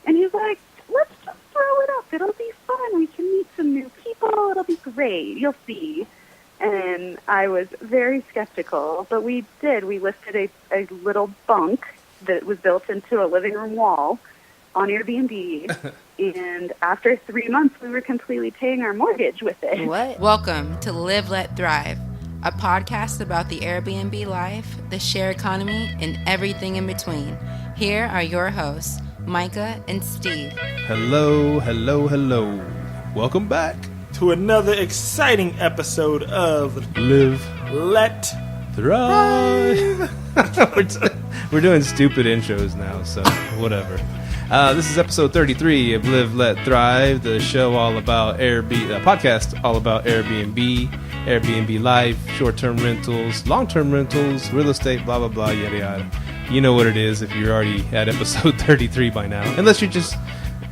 And he's like, let's just throw it up. It'll be fun. We can meet some new people. It'll be great. You'll see. And I was very skeptical, but we did. We listed a little bunk that was built into a living room wall on Airbnb. And after 3 months, we were completely paying our mortgage with it. What? Welcome to Live, Let, Thrive, a podcast about the Airbnb life, the share economy, and everything in between. Here are your hosts, Micah and Steve. Hello, hello, hello. Welcome back to another exciting episode of Live, Let, Thrive. We're doing stupid intros now, so whatever. This is episode 33 of Live, Let, Thrive, the show all about Airbnb, podcast all about Airbnb, Airbnb life, short-term rentals, long-term rentals, real estate, blah, blah, blah, yada, yada. You know what it is if you're already at episode 33 by now. Unless you're just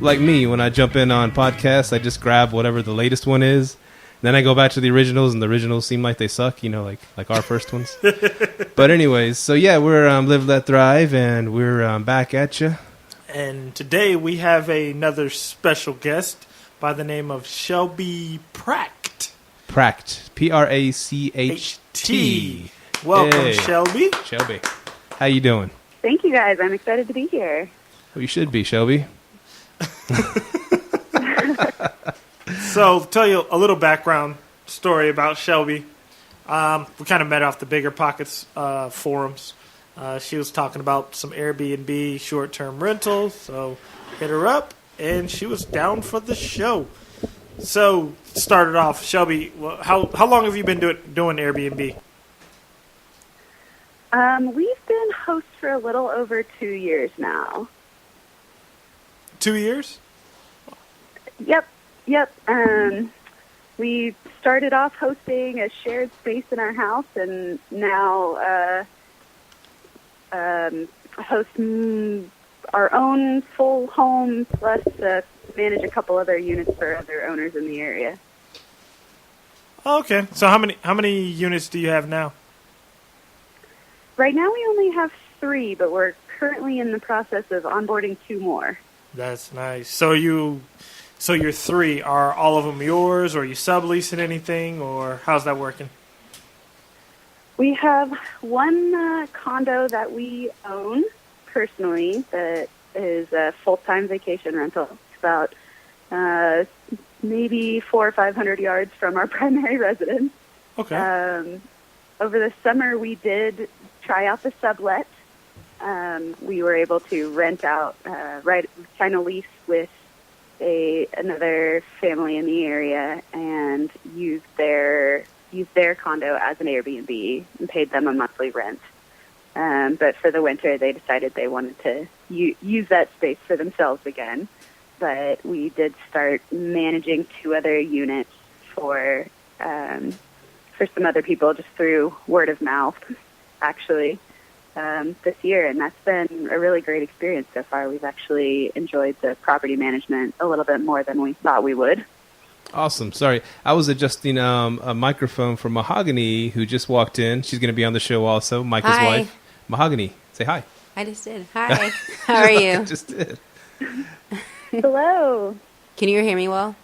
like me, when I jump in on podcasts, I just grab whatever the latest one is. Then I go back to the originals, and the originals seem like they suck, you know, like our first ones. But anyways, so yeah, we're Live, Let, Thrive, and we're back at you. And today we have another special guest by the name of Shelby Pracht. Pracht. Pracht. Welcome, hey. Shelby. Shelby. How you doing? Thank you, guys. I'm excited to be here. Well, you should be, Shelby. So, tell you a little background story about Shelby. We kind of met off the Bigger Pockets forums. She was talking about some Airbnb short-term rentals, so hit her up, and she was down for the show. So, started off, Shelby, how long have you been doing Airbnb? We've been hosts for a little over 2 years now. 2 years? Yep. We started off hosting a shared space in our house, and now host our own full home, plus manage a couple other units for other owners in the area. Okay. So how many units do you have now? Right now we only have 3, but we're currently in the process of onboarding 2 more. That's nice. So your 3, are all of them yours, or are you subleasing anything, or how's that working? We have one condo that we own personally that is a full-time vacation rental. It's about maybe 400 or 500 yards from our primary residence. Okay. Over the summer, we did try out the sublet. We were able to rent out, sign a lease with another family in the area and use their condo as an Airbnb and paid them a monthly rent. But for the winter, they decided they wanted to use that space for themselves again. But we did start managing 2 other units for some other people just through word of mouth, actually, this year. And that's been a really great experience so far. We've actually enjoyed the property management a little bit more than we thought we would. Awesome. Sorry, I was adjusting a microphone for Mahogany, who just walked in. She's going to be on the show also, Micah's wife. Mahogany, say hi. I just did. Hi. How are you? Just did. Hello. Can you hear me well?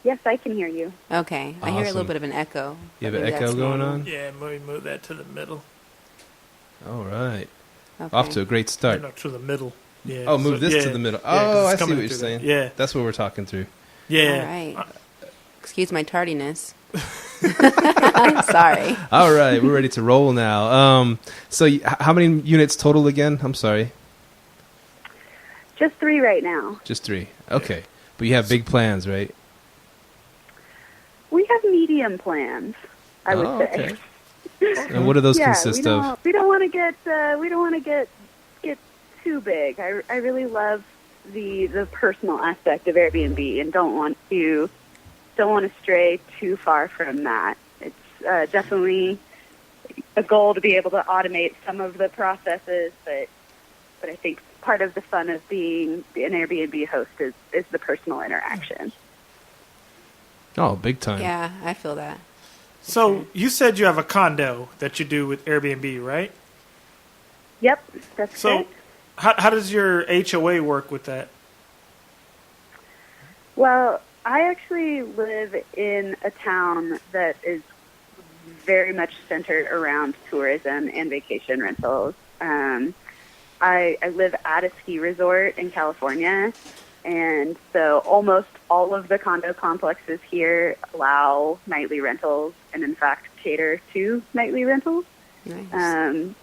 Yes, I can hear you. Okay. I hear a little bit of an echo. You have an echo going on? Yeah, move that to the middle. All right. Okay. Off to a great start. No, to the middle. Yeah. Oh, move this to the middle. Yeah, oh, I it's see what coming you're through saying. there. Yeah. That's what we're talking through. Yeah. All right. Excuse my tardiness. Sorry. All right, we're ready to roll now. So how many units total again? I'm sorry. Just 3 right now. Just 3. Okay. But you have big plans, right? We have medium plans, I would say. Okay. And what do those consist of? We don't want to get too big. I really love the personal aspect of Airbnb and don't want to stray too far from that. It's definitely a goal to be able to automate some of the processes, but I think part of the fun of being an Airbnb host is the personal interaction. Oh, big time. Yeah, I feel that. So you said you have a condo that you do with Airbnb, right? Yep, that's So correct. How does your HOA work with that? Well, I actually live in a town that is very much centered around tourism and vacation rentals. I live at a ski resort in California, and so almost all of the condo complexes here allow nightly rentals and, in fact, cater to nightly rentals. Nice.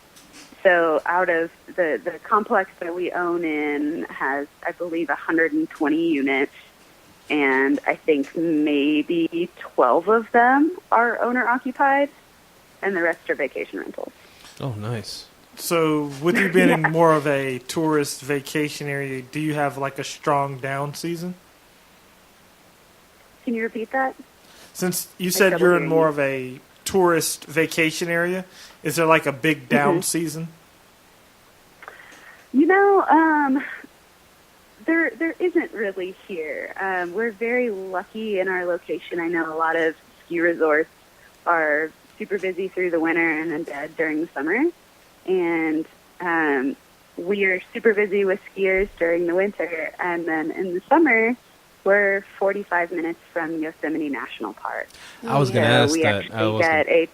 So out of the complex that we own in has, I believe, 120 units, and I think maybe 12 of them are owner-occupied, and the rest are vacation rentals. Oh, nice. So with you being in more of a tourist vacation area, do you have like a strong down season? Can you repeat that? Since you said you're in more of a tourist vacation area, is there like a big down season? You know, there isn't really here. We're very lucky in our location. I know a lot of ski resorts are super busy through the winter and then dead during the summer. And we are super busy with skiers during the winter. And then in the summer, we're 45 minutes from Yosemite National Park. I was going to ask we that. actually get a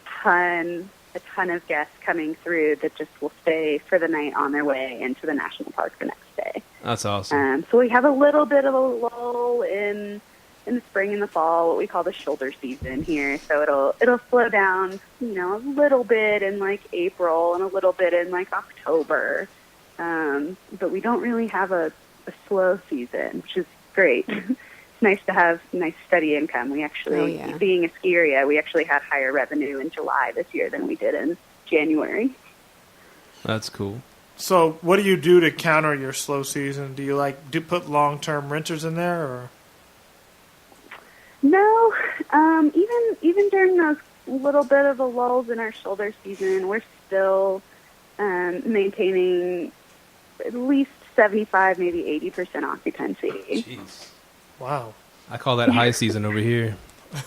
ton of guests coming through that just will stay for the night on their way into the national park the next day. That's awesome. So we have a little bit of a lull in the spring and the fall, what we call the shoulder season here. So it'll slow down, a little bit in like April and a little bit in like October. But we don't really have a slow season, which is great. It's nice to have nice steady income. We actually, being a ski area, we actually had higher revenue in July this year than we did in January. That's cool. So what do you do to counter your slow season? Do you put long-term renters in there, or? No, even during those little bit of a lulls in our shoulder season, we're still maintaining at least 75, maybe 80% occupancy. Jeez. Wow. I call that high season over here.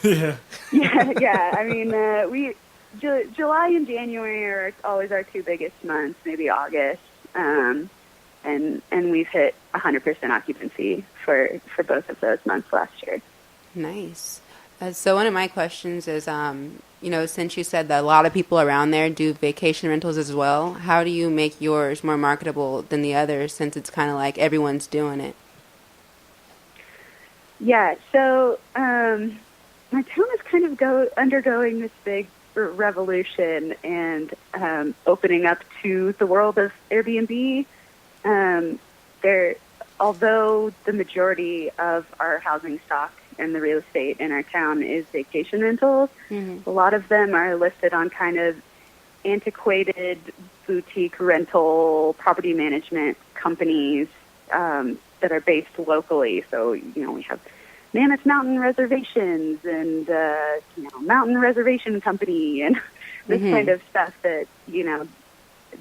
Yeah. Yeah. I mean, July and January are always our two biggest months, maybe August, and we've hit 100% occupancy for both of those months last year. Nice. So one of my questions is, since you said that a lot of people around there do vacation rentals as well, how do you make yours more marketable than the others, since it's kind of like everyone's doing it? Yeah, so my town is kind of undergoing this big revolution and opening up to the world of Airbnb. Although the majority of our housing stock and the real estate in our town is vacation rentals, a lot of them are listed on kind of antiquated boutique rental property management companies that are based locally. So, we have Mammoth Mountain Reservations and, Mountain Reservation Company and this kind of stuff that,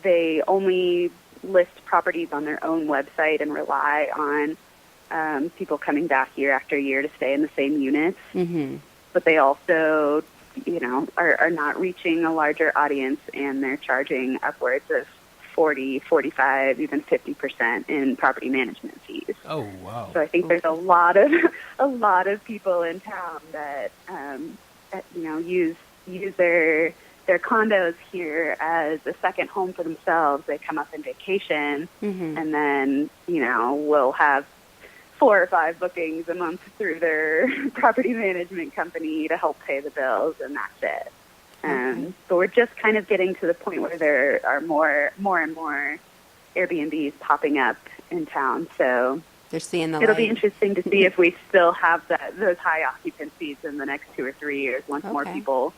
they only list properties on their own website and rely on people coming back year after year to stay in the same units. But they also, are not reaching a larger audience, and they're charging upwards of 40, 45, even 50% in property management fees. Oh, wow. So I think there's a lot of people in town that, use their condos here as a second home for themselves. They come up on vacation, and then, will have 4 or 5 bookings a month through their property management company to help pay the bills, and that's it. So we're just kind of getting to the point where there are more and more Airbnbs popping up in town. So they're seeing the it'll light. be interesting to see if we still have those high occupancies in the next 2 or 3 years once more people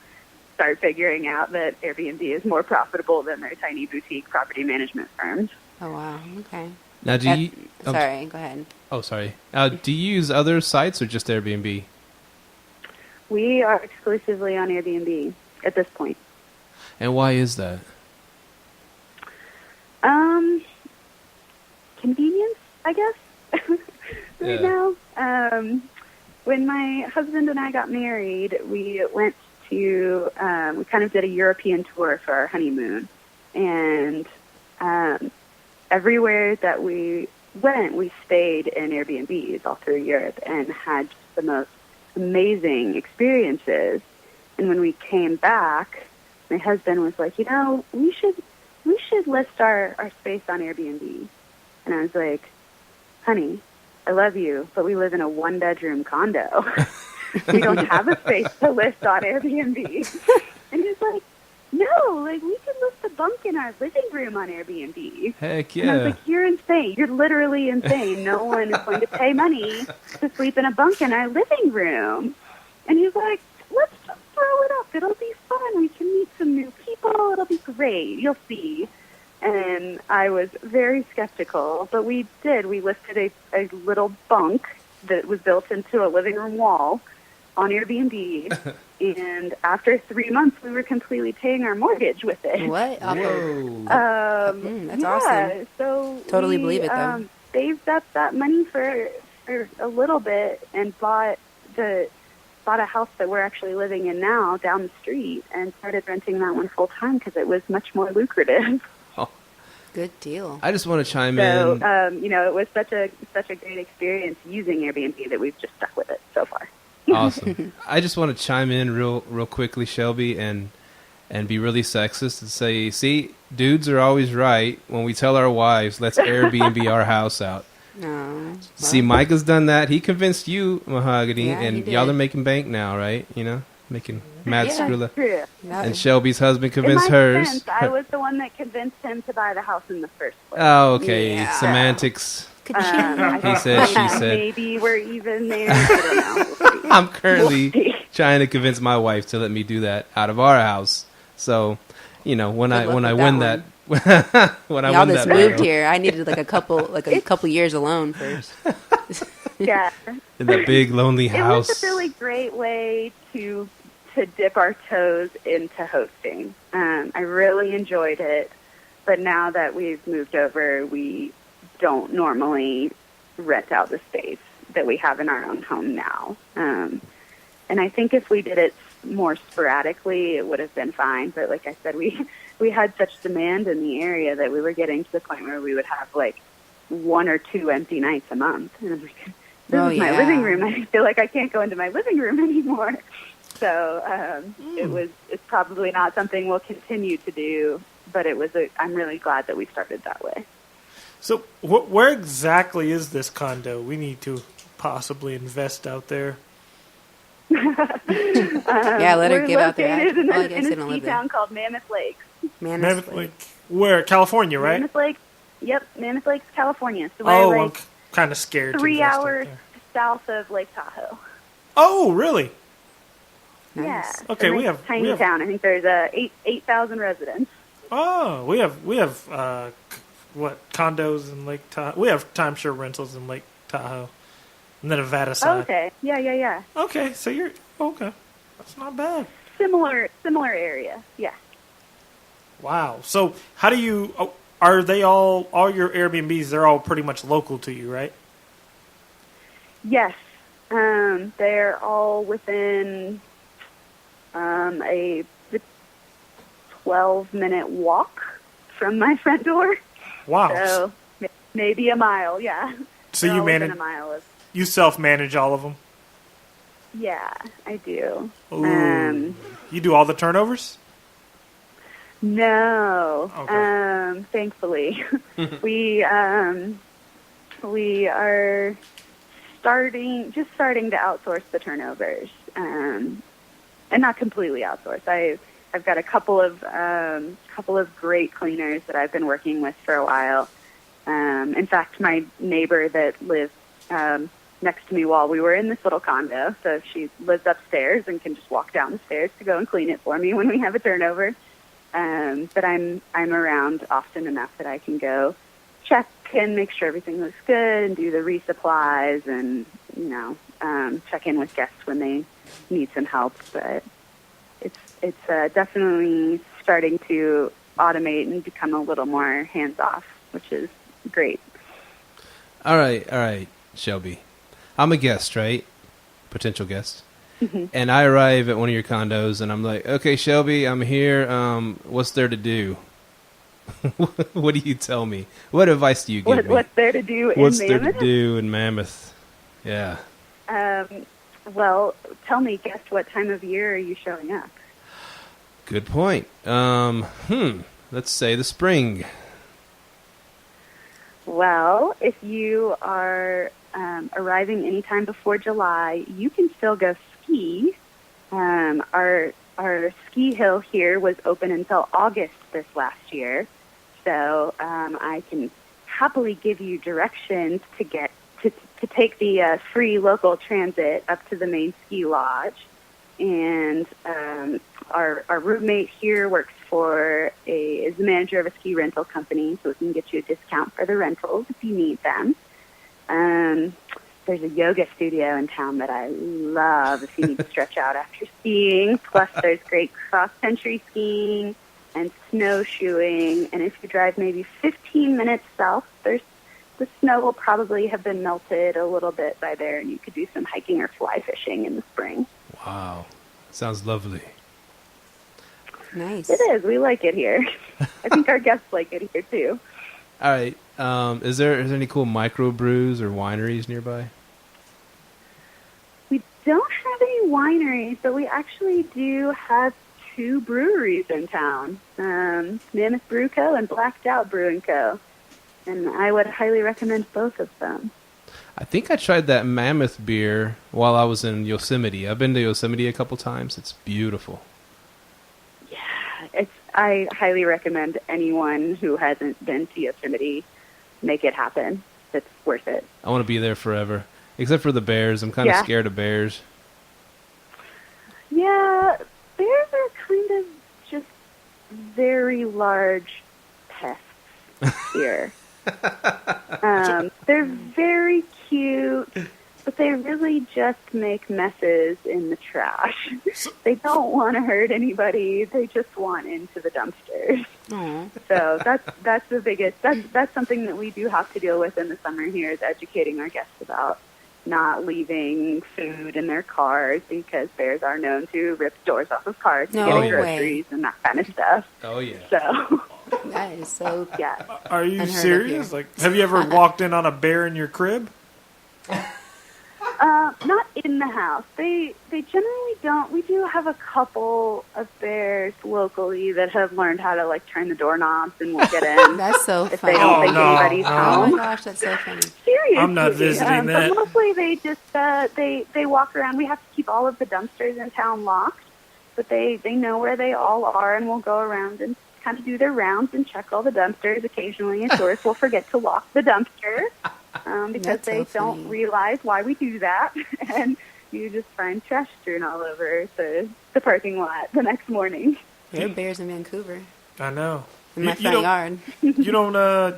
start figuring out that Airbnb is more profitable than their tiny boutique property management firms. Oh, wow. Okay. Now, sorry, go ahead. Oh, sorry. Do you use other sites or just Airbnb? We are exclusively on Airbnb at this point. And why is that? Convenience, I guess, right now. When my husband and I got married, we went to, we kind of did a European tour for our honeymoon. And everywhere that we went, we stayed in Airbnbs all through Europe and had just the most amazing experiences. And when we came back, my husband was like, we should list our space on Airbnb. And I was like, honey, I love you, but we live in a 1-bedroom condo. We don't have a space to list on Airbnb. And he's like, no, we can list a bunk in our living room on Airbnb. Heck yeah. And I was like, you're insane. You're literally insane. No one is going to pay money to sleep in a bunk in our living room. And he's like, let's just throw it up. It'll be fun. We can meet some new people. It'll be great. You'll see. And I was very skeptical, but we did. We listed a little bunk that was built into a living room wall on Airbnb. And after 3 months, we were completely paying our mortgage with it. What? Whoa. That's awesome. So totally we, believe it, though. Saved up that money for a little bit and bought a house that we're actually living in now down the street and started renting that one full time because it was much more lucrative. Good deal. I just want to chime So, in. it was such a great experience using Airbnb that we've just stuck with it so far. Awesome. I just want to chime in real quickly, Shelby, and be really sexist and say, see, dudes are always right when we tell our wives, let's Airbnb our house out. No. See, Micah's done that. He convinced you, Mahogany, Yeah, he and did. y'all are making bank now, right? Making mad skrilla. True. And Shelby's husband In convinced my hers. defense, I was the one that convinced him to buy the house in the first place. Oh, okay. Yeah. Semantics. I He said, she said. Maybe we're even there. I don't know. We'll see. I'm currently We'll see. trying to convince my wife to let me do that out of our house. So, when I Good when luck I with win that that when I Y'all win just that moved battle, here. I needed a couple years alone first. Yeah. in that big lonely It house. was a really great way to dip our toes into hosting. I really enjoyed it, but now that we've moved over, we don't normally rent out the space that we have in our own home now. And I think if we did it more sporadically, it would have been fine. But like I said, we had such demand in the area that we were getting to the point where we would have 1 or 2 empty nights a month. And I'm like, this is my living room. I feel like I can't go into my living room anymore. So it's probably not something we'll continue to do, but I'm really glad that we started that way. So where exactly is this condo? We need to possibly invest out there. Let her give out their We're address. located I guess they in don't a live ski there. town called Mammoth Lakes. Mammoth Like where? California, right? Mammoth Lakes. Yep, Mammoth Lakes, California. So Oh, we're I'm kind of scared. to 3 invest out hours there. south of Lake Tahoe. Oh, really? Nice. Yeah. Okay, It's a we nice have- tiny we have- town. I think there's 8,000 residents. Oh, we have condos in Lake Tahoe. We have timeshare rentals in Lake Tahoe, and the Nevada Oh, side. okay. Yeah. Okay, so you're okay. That's not bad. Similar area. Yeah. Wow. So how do you? Are they all your Airbnbs? They're all pretty much local to you, right? Yes. They're all within a 12-minute walk from my front door. Wow. So maybe a mile, yeah. So They're you all within manage? a mile of. You self-manage all of them? Yeah, I do. Ooh. You do all the turnovers? No. Okay. Thankfully, we are starting to outsource the turnovers, and not completely outsource. I've got a couple of great cleaners that I've been working with for a while. In fact, my neighbor that lived next to me while we were in this little condo, so she lives upstairs and can just walk down the stairs to go and clean it for me when we have a turnover. But I'm around often enough that I can go check and make sure everything looks good and do the resupplies and check in with guests when they need some help. But it's definitely starting to automate and become a little more hands off, which is great. All right, Shelby. I'm a guest, right? Potential guest. Mm-hmm. And I arrive at one of your condos, and I'm like, okay, Shelby, I'm here. What's there to do? What do you tell me? What advice do you give me? What's there to do in What's Mammoth? there to do in Mammoth? Yeah. Well, tell me, guess what time of year are you showing up? Good point. Let's say the spring. Well, if you are arriving anytime before July, you can still go ski. Our ski hill here was open until August this last year, so I can happily give you directions to get to take the free local transit up to the main ski lodge. And our roommate here works is the manager of a ski rental company, so we can get you a discount for the rentals if you need them. There's a yoga studio in town that I love if you need to stretch out after skiing. Plus, there's great cross-country skiing and snowshoeing. And if you drive maybe 15 minutes south, the snow will probably have been melted a little bit by there, and you could do some hiking or fly fishing in the spring. Wow. Sounds lovely. Nice. It is. We like it here. I think our guests like it here, too. All right. Is there any cool microbrews or wineries nearby? We don't have any wineries, but we actually do have 2 breweries in town, Mammoth Brew Co. and Blacked Out Brewing Co. And I would highly recommend both of them. I think I tried that Mammoth beer while I was in Yosemite. I've been to Yosemite a couple times. It's beautiful. Yeah, I highly recommend anyone who hasn't been to Yosemite make it happen. It's worth it. I want to be there forever, except for the bears. I'm kind of scared of bears. Yeah, bears are kind of just very large pests here. They're very cute, but they really just make messes in the trash. They don't want to hurt anybody. They just want into the dumpsters. Aww. So that's the biggest. That's something that we do have to deal with in the summer here, is educating our guests about not leaving food in their cars, because bears are known to rip doors off of cars to No get groceries and that kind of stuff. Oh, yeah. So That is so. yeah. Are you Unheard of serious? here. Like, have you ever walked in on a bear in your crib? Not in the house. They generally don't. We do have a couple of bears locally that have learned how to like turn the doorknobs and will get in. That's so if funny. they don't Oh, think no. anybody's Oh home. my gosh, that's so funny. Seriously, I'm not visiting that. But mostly they just they walk around. We have to keep all of the dumpsters in town locked, but they know where they all are, and will go around and kind of do their rounds and check all the dumpsters. Occasionally, a tourist will forget to lock the dumpster because That's they so don't funny. realize why we do that, and you just find trash strewn all over the parking lot the next morning. There are bears in Vancouver. I know. In my You front don't- yard.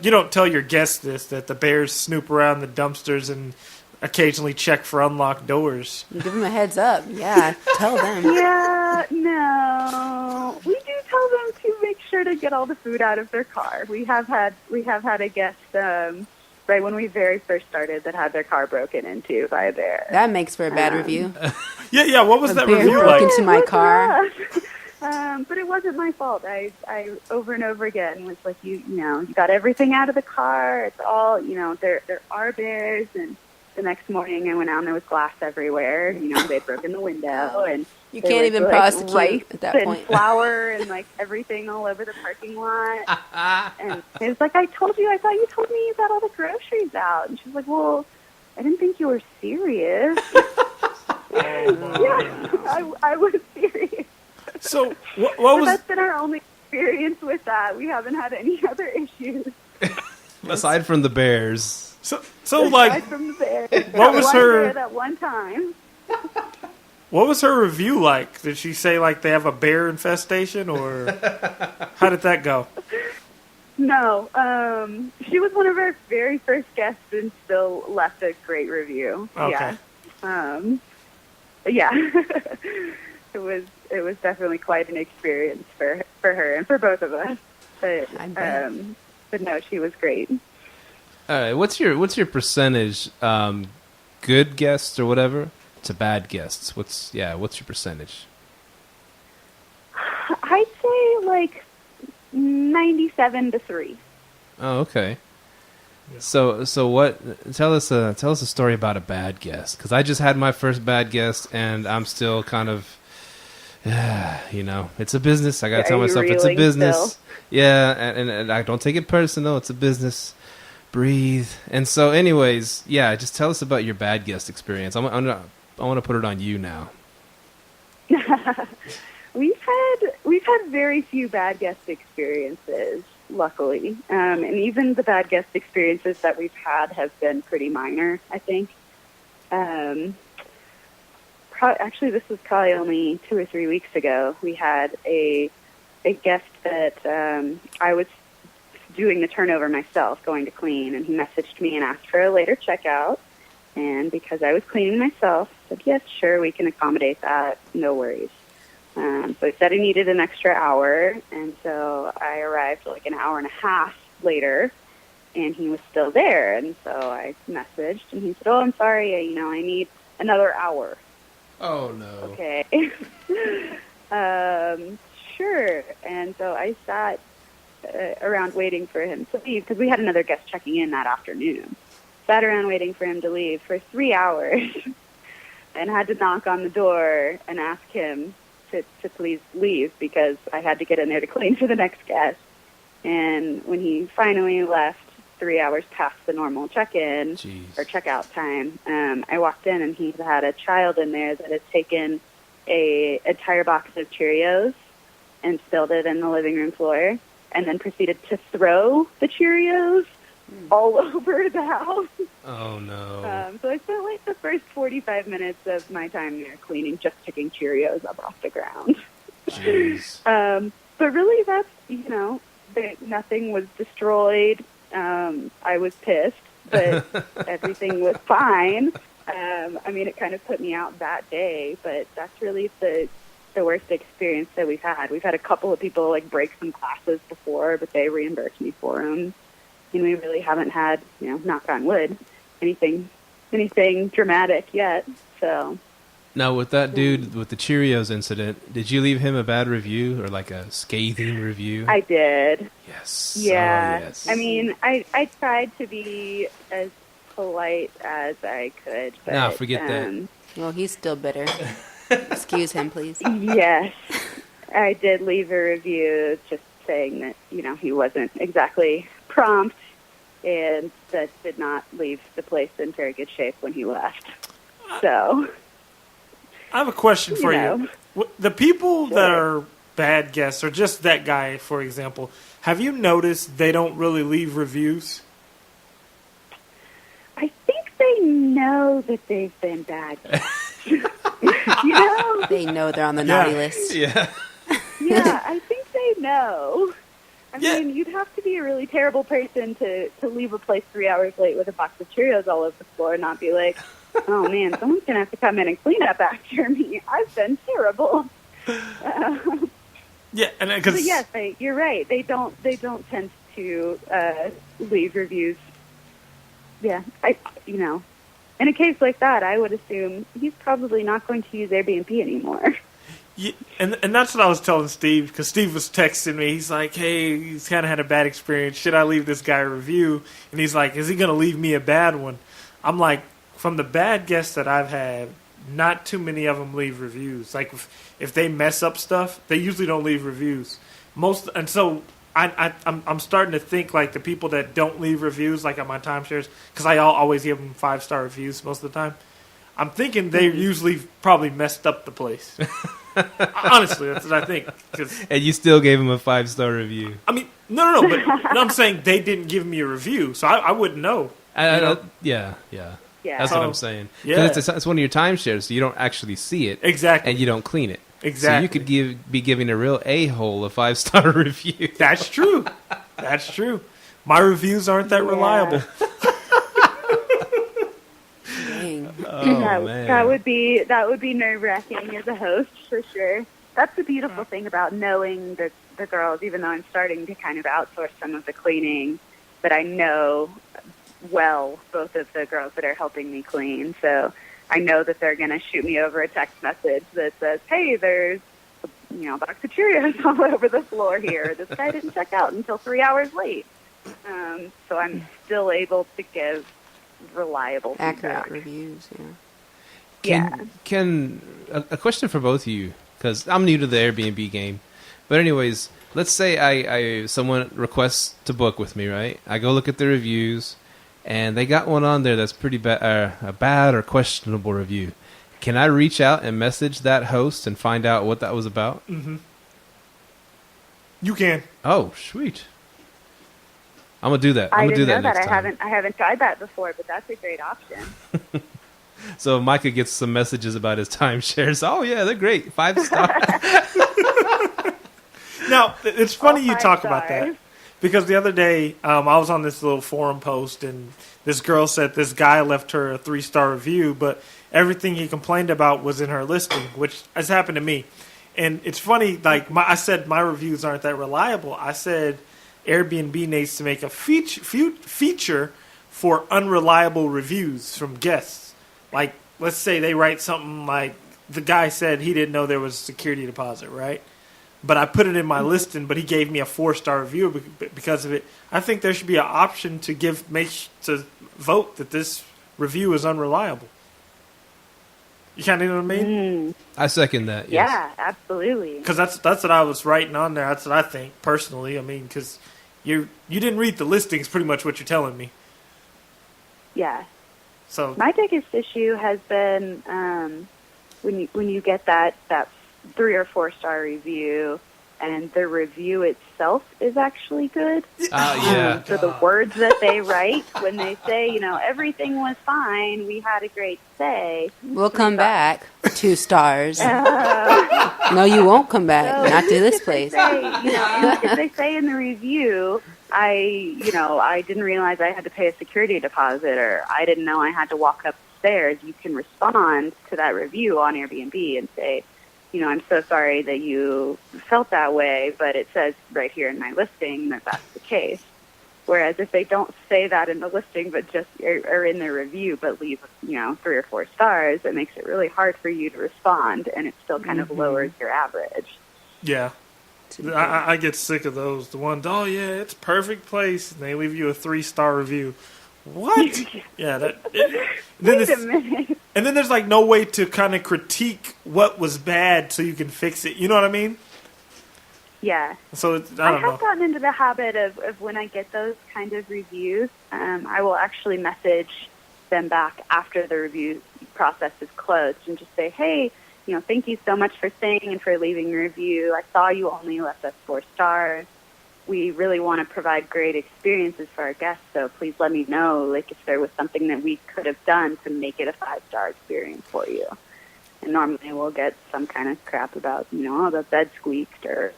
You don't tell your guests that the bears snoop around the dumpsters and occasionally check for unlocked doors. You give them a heads up. Yeah, tell them. Yeah, no. We do tell them to make sure to get all the food out of their car. We have had a guest right when we very first started that had their car broken into by a bear. That makes for a bad review. Yeah. What was A that bear review broke like? into my It was car. rough. But it wasn't my fault. I over and over again was like, you got everything out of the car. It's all, there are bears. And the next morning I went out and there was glass everywhere. They'd broken the window, and You there can't was, even like, prosecute rice at that and point. flour and like everything all over the parking lot. And it was like, I thought you told me you got all the groceries out. And she's like, well, I didn't think you were serious. Yeah, I was serious. So what But was that's been our only experience with that. We haven't had any other issues Aside from the bears. so aside like from the bear. what was One her- bear that one time? what was her review like? Did she say like they have a bear infestation, or how did that go? No, she was one of our very first guests and still left a great review. Okay. Yeah, it was definitely quite an experience for her and for both of us. But I bet. but no, she was great. All right, what's your percentage? Good guests or whatever to bad guests. What's your percentage? I'd say like 97-3. Oh, okay. So what? Tell us a story about a bad guest, because I just had my first bad guest, and I'm still kind of, it's a business. I gotta tell myself it's a business. Still? Yeah, and I don't take it personal. It's a business. Breathe. And so, anyways, yeah, just tell us about your bad guest experience. I want to put it on you now. We've had very few bad guest experiences, luckily, and even the bad guest experiences that we've had have been pretty minor, I think. Actually, this was probably only 2 or 3 weeks ago. We had a guest that I was doing the turnover myself, going to clean, and he messaged me and asked for a later checkout. And because I was cleaning myself, I said, yes, sure, we can accommodate that. No worries. So he said he needed an extra hour, and so I arrived like an hour and a half later, and he was still there. And so I messaged, and he said, oh, I'm sorry, I need another hour. Oh, no. Okay. Sure. And so I sat around waiting for him to leave, because we had another guest checking in that afternoon. Sat around waiting for him to leave for 3 hours and had to knock on the door and ask him to please leave, because I had to get in there to clean for the next guest. And when he finally left, 3 hours past the normal check-in or checkout time, I walked in, and he had a child in there that had taken an entire box of Cheerios and spilled it in the living room floor, and then proceeded to throw the Cheerios all over the house. Oh, no. So I spent like the first 45 minutes of my time there cleaning, just picking Cheerios up off the ground. Jeez. But really, that's, nothing was destroyed. I was pissed, but everything was fine. It kind of put me out that day, but that's really the worst experience that we've had. We've had a couple of people like break some glasses before, but they reimbursed me for them. And we really haven't had, knock on wood, anything dramatic yet. So now, with that dude with the Cheerios incident, did you leave him a bad review or like a scathing review? I did. Yes. Yeah. Oh, yes. I tried to be as polite as I could. But, no, forget that. Well, he's still bitter. Excuse him, please. Yes. I did leave a review just saying that, he wasn't exactly prompt and that did not leave the place in very good shape when he left. So I have a question for you. The people that are bad guests, or just that guy, for example, have you noticed they don't really leave reviews? I think they know that they've been bad guests. They know they're on the naughty list. Yeah. Yeah, I think they know. I mean, you'd have to be a really terrible person to leave a place 3 hours late with a box of Cheerios all over the floor and not be like, oh, man, someone's going to have to come in and clean up after me. I've been terrible. Yeah, and but yes, you're right. They don't tend to leave reviews. Yeah, in a case like that, I would assume he's probably not going to use Airbnb anymore. Yeah, and that's what I was telling Steve, because Steve was texting me. He's like, hey, he's kind of had a bad experience. Should I leave this guy a review? And he's like, is he going to leave me a bad one? I'm like, from the bad guests that I've had, not too many of them leave reviews. Like, if they mess up stuff, they usually don't leave reviews. And so I'm starting to think, like, the people that don't leave reviews, like on my timeshares, because I always give them 5-star reviews most of the time, I'm thinking they usually probably messed up the place. Honestly, that's what I think. And you still gave him a 5-star review. I mean, no, but I'm saying they didn't give me a review, so I wouldn't know. Yeah. That's what I'm saying. Yeah. It's one of your timeshares, so you don't actually see it. Exactly. And you don't clean it. Exactly. So you could be giving a real a-hole a 5-star review. That's true. That's true. My reviews aren't that reliable. Dang. Oh, man. That would be nerve-wracking as a host, for sure. That's the beautiful thing about knowing the girls, even though I'm starting to kind of outsource some of the cleaning, but I know well both of the girls that are helping me clean. So I know that they're going to shoot me over a text message that says, hey, there's a box of Cheerios all over the floor here. This guy didn't check out until 3 hours late. So I'm still able to give reliable Accurate feedback. reviews, yeah. Can a question for both of you, because I'm new to the Airbnb game. But anyways, let's say I someone requests to book with me, right? I go look at the reviews, and they got one on there that's pretty bad, a bad or questionable review. Can I reach out and message that host and find out what that was about? Mm-hmm. You can. Oh, sweet. I'm gonna do that. I'm I gonna do didn't that know that. next time. I haven't tried that before, but that's a great option. So Micah gets some messages about his timeshares. Oh yeah, they're great. 5 stars. Now, it's funny you 5 talk about that, stars. because the other day I was on this little forum post, and this girl said this guy left her a 3-star review, but everything he complained about was in her listing, which has happened to me. And it's funny, like I said, my reviews aren't that reliable. I said Airbnb needs to make a feature for unreliable reviews from guests. Like, let's say they write something like, the guy said he didn't know there was a security deposit, right? But I put it in my listing, but he gave me a 4-star review because of it. I think there should be an option to to vote that this review is unreliable. You kind of know what I mean? I second that. Yes. Yeah, absolutely. Because that's what I was writing on there. That's what I think personally. I mean, because you didn't read the listings, pretty much what you're telling me. Yeah. So My biggest issue has been when you get that 3 or 4-star review, and the review itself is actually good. Yeah. So the words that they write when they say, everything was fine, we had a great stay. We'll come back. 2 stars. No, you won't come back. So Not to this if they place. say, if they say in the review, I didn't realize I had to pay a security deposit, or I didn't know I had to walk up the stairs, you can respond to that review on Airbnb and say, I'm so sorry that you felt that way, but it says right here in my listing that that's the case. Whereas if they don't say that in the listing, but just are in the review, but leave, 3 or 4 stars, it makes it really hard for you to respond, and it still kind of lowers your average. yeah, I get sick of those. The ones, oh yeah, it's a perfect place, and they leave you a 3-star review. What? Yeah. Wait a minute. And then there's like no way to kind of critique what was bad so you can fix it. You know what I mean? Yeah. So I I don't know. have gotten into the habit of when I get those kind of reviews, I will actually message them back after the review process is closed and just say, hey, thank you so much for staying and for leaving a review. I saw you only left us 4 stars. We really want to provide great experiences for our guests, so please let me know, if there was something that we could have done to make it a 5-star experience for you. And normally we'll get some kind of crap about, the bed squeaked or,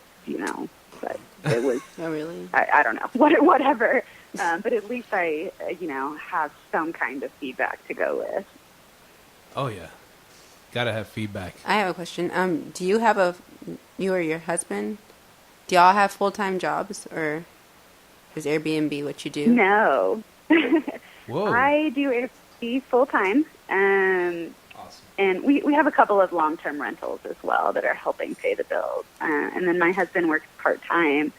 but it was, Oh, really? I don't know, whatever. But at least I, have some kind of feedback to go with. Oh yeah. Gotta have feedback. I have a question. Do you have you or your husband, do y'all have full-time jobs, or is Airbnb what you do? No. Whoa. I do Airbnb full-time. Awesome. And we have a couple of long-term rentals as well that are helping pay the bills. And then my husband works part-time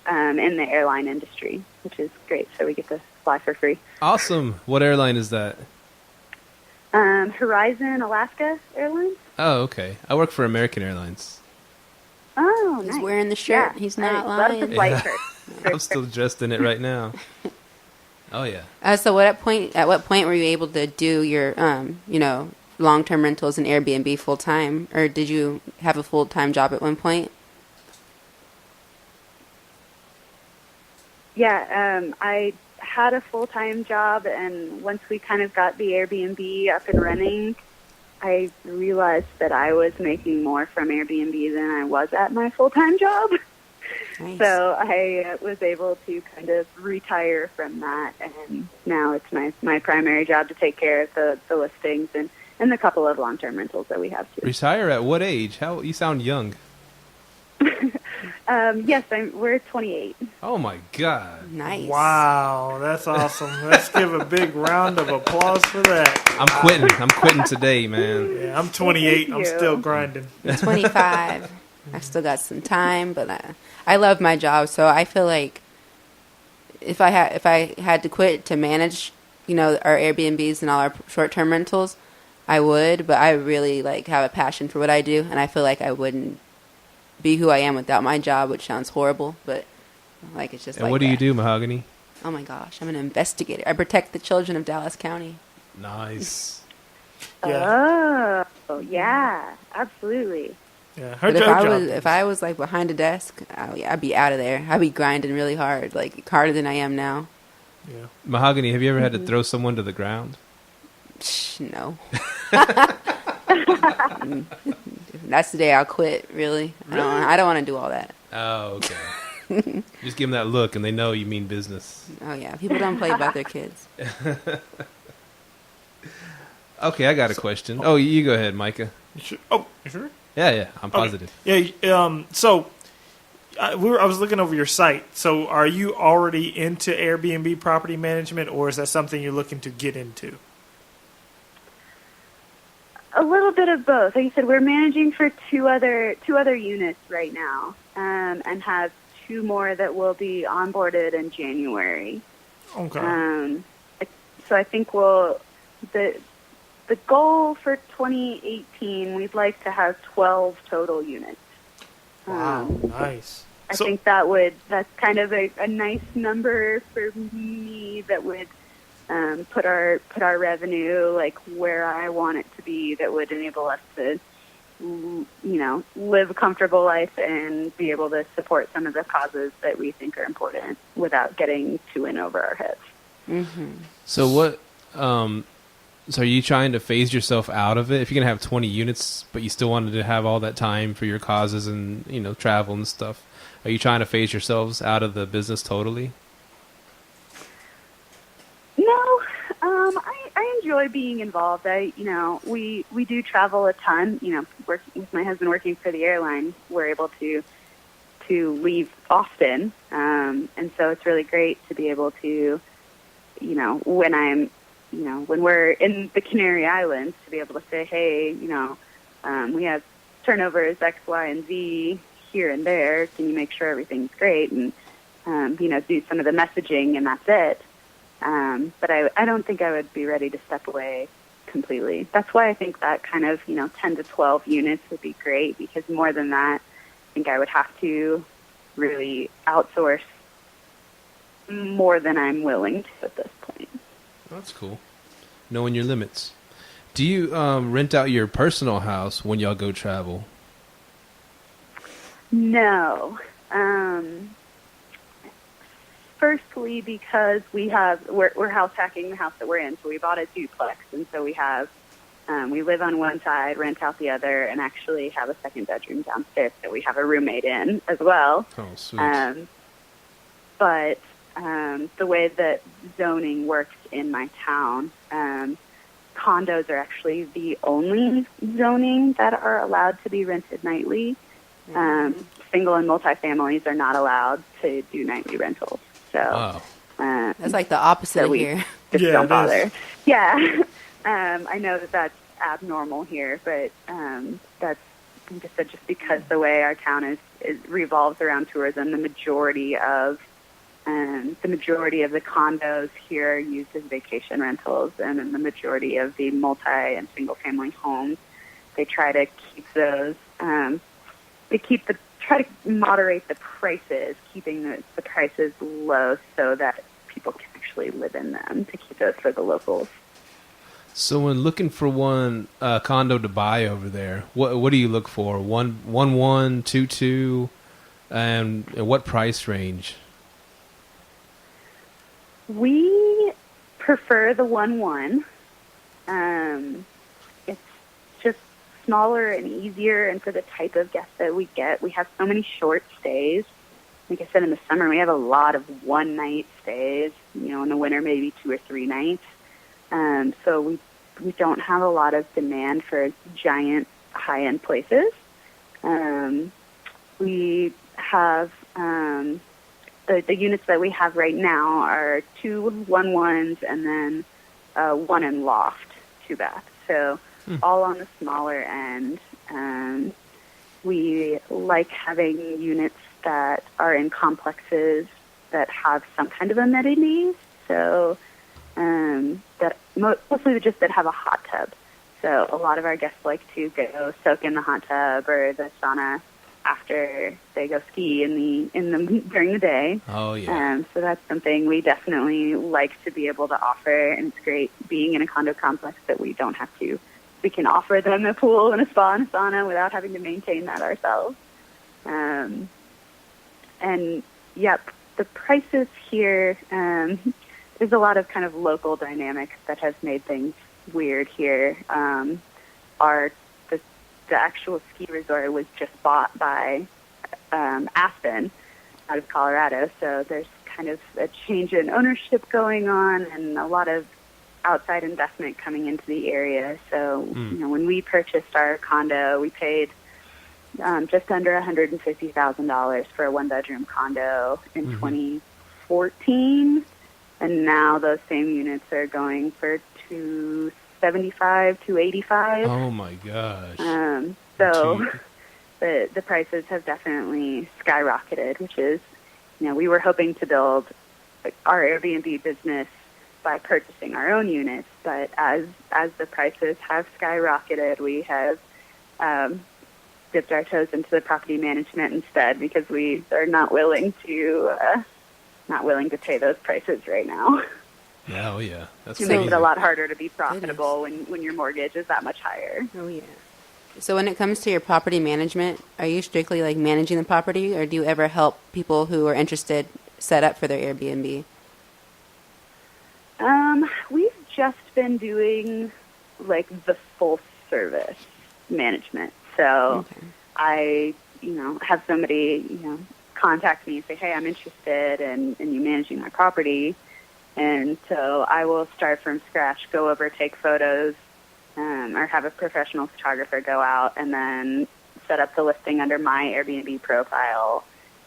in the airline industry, which is great. So we get to fly for free. Awesome. What airline is that? Horizon Alaska Airlines. Oh, okay. I work for American Airlines. Oh, He's nice. wearing the shirt. Yeah, He's not I love the lying. flight Yeah. shirt. I'm still dressed in it right now. Oh yeah. So at what point were you able to do your, long-term rentals and Airbnb full-time, or did you have a full-time job at one point? Yeah, I had a full-time job, and once we kind of got the Airbnb up and running, I realized that I was making more from Airbnb than I was at my full-time job. Nice. So I was able to kind of retire from that, and now it's my primary job to take care of the listings and the couple of long-term rentals that we have too. Retire at what age? How you sound young. Yes, we're 28. Oh my God. Nice. Wow, that's awesome. Let's give a big round of applause for that. I'm quitting. I'm quitting today, man. Yeah, I'm 28. Thank I'm you. still grinding. 25. I still got some time, but I love my job, so I feel like if I had to quit to manage, our Airbnbs and all our short-term rentals, I would, but I really have a passion for what I do, and I feel like I wouldn't be who I am without my job, which sounds horrible, but it's just. And what do you do, Mahogany? Oh my gosh, I'm an investigator. I protect the children of Dallas County. Nice. Yeah. Oh, yeah, absolutely. Yeah, But if I was behind a desk, I'd be out of there. I'd be grinding really hard, harder than I am now. Yeah. Mahogany, have you ever had to throw someone to the ground? No. That's the day I'll quit. Really, I don't want to do all that. Oh, okay. Just give them that look, and they know you mean business. Oh yeah, people don't play about their kids. Okay, I got a question. Oh, you go ahead, Micah. You sure? Yeah, I'm positive. Okay. Yeah. So I was looking over your site. So are you already into Airbnb property management, or is that something you're looking to get into? A little bit of both. Like you said, we're managing for two other units right now, and have 2 more that will be onboarded in January. Okay. So I think the goal for 2018, we'd like to have 12 total units. Wow, nice. I think that's kind of a nice number for me that would put our revenue where I want it to be, that would enable us to live a comfortable life and be able to support some of the causes that we think are important without getting too in over our heads. Mm-hmm. So what? So are you trying to phase yourself out of it? If you're gonna have 20 units, but you still wanted to have all that time for your causes and travel and stuff, are you trying to phase yourselves out of the business totally? No, I enjoy being involved. We do travel a ton. Working with my husband, working for the airline, we're able to leave often, and so it's really great to be able to, when we're in the Canary Islands, to be able to say, hey, we have turnovers X, Y, and Z here and there. Can you make sure everything's great? And do some of the messaging, and that's it. But I don't think I would be ready to step away completely. That's why I think that kind of, 10 to 12 units would be great, because more than that, I think I would have to really outsource more than I'm willing to at this point. That's cool. Knowing your limits. Do you rent out your personal house when y'all go travel? No. Firstly, because we're house hacking the house that we're in, so we bought a duplex, and so we live on one side, rent out the other, and actually have a second bedroom downstairs that we have a roommate in as well. Oh, sweet. But the way that zoning works in my town, condos are actually the only zoning that are allowed to be rented nightly. Single and multifamilies are not allowed to do nightly rentals. So that's like the opposite so here. Just Yeah, don't bother. Yeah, I know that's abnormal here, but that's, like I said, just because the way our town is revolves around tourism. The majority of the condos here are used as vacation rentals, and then the majority of the multi and single family homes, they try to keep those. Try to moderate the prices, keeping the prices low so that people can actually live in them, to keep those for the locals. So when looking for one condo to buy over there, what do you look for? 1.1, 2.2, and what price range? We prefer the 1.1. It's just smaller and easier, and for the type of guests that we get, we have so many short stays. Like I said, in the summer we have a lot of one-night stays. In the winter maybe 2 or 3 nights. So we don't have a lot of demand for giant high-end places. We have the units that we have right now are 2 1.1s and then 1 in loft, 2 baths. So all on the smaller end. We like having units that are in complexes that have some kind of amenities. So mostly just that have a hot tub. So a lot of our guests like to go soak in the hot tub or the sauna after they go ski during the day. Oh yeah. So that's something we definitely like to be able to offer, and it's great being in a condo complex that we don't have to. We can offer them a pool and a spa and a sauna without having to maintain that ourselves. And yep, the prices here. There's a lot of kind of local dynamics that has made things weird here. The actual ski resort was just bought by Aspen out of Colorado, so there's kind of a change in ownership going on and a lot of outside investment coming into the area. So, when we purchased our condo, we paid just under $150,000 for a one-bedroom condo in 2014, and now those same units are going for $275, $285. Oh my gosh. So the prices have definitely skyrocketed, which is, we were hoping to build our Airbnb business by purchasing our own units, but as the prices have skyrocketed, we have dipped our toes into the property management instead, because we are not willing to pay those prices right now. Yeah, oh yeah, that's it makes it a lot harder to be profitable when your mortgage is that much higher. Oh yeah. So when it comes to your property management, are you strictly like managing the property, or do you ever help people who are interested set up for their Airbnb? We've just been doing like the full service management. So I, have somebody, contact me and say, hey, I'm interested in you managing my property. And so I will start from scratch, go over, take photos, or have a professional photographer go out and then set up the listing under my Airbnb profile.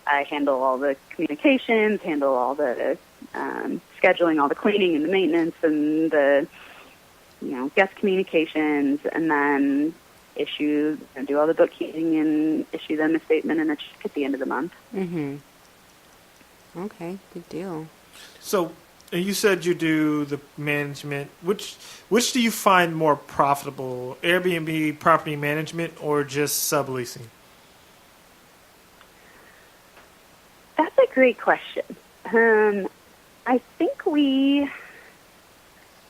I handle all the communications, handle all the scheduling, all the cleaning and the maintenance and the, guest communications, and then do all the bookkeeping and issue them a statement and a check at the end of the month. Mm-hmm. Okay, good deal. So you said you do the management. Which do you find more profitable, Airbnb property management or just subleasing? That's a great question.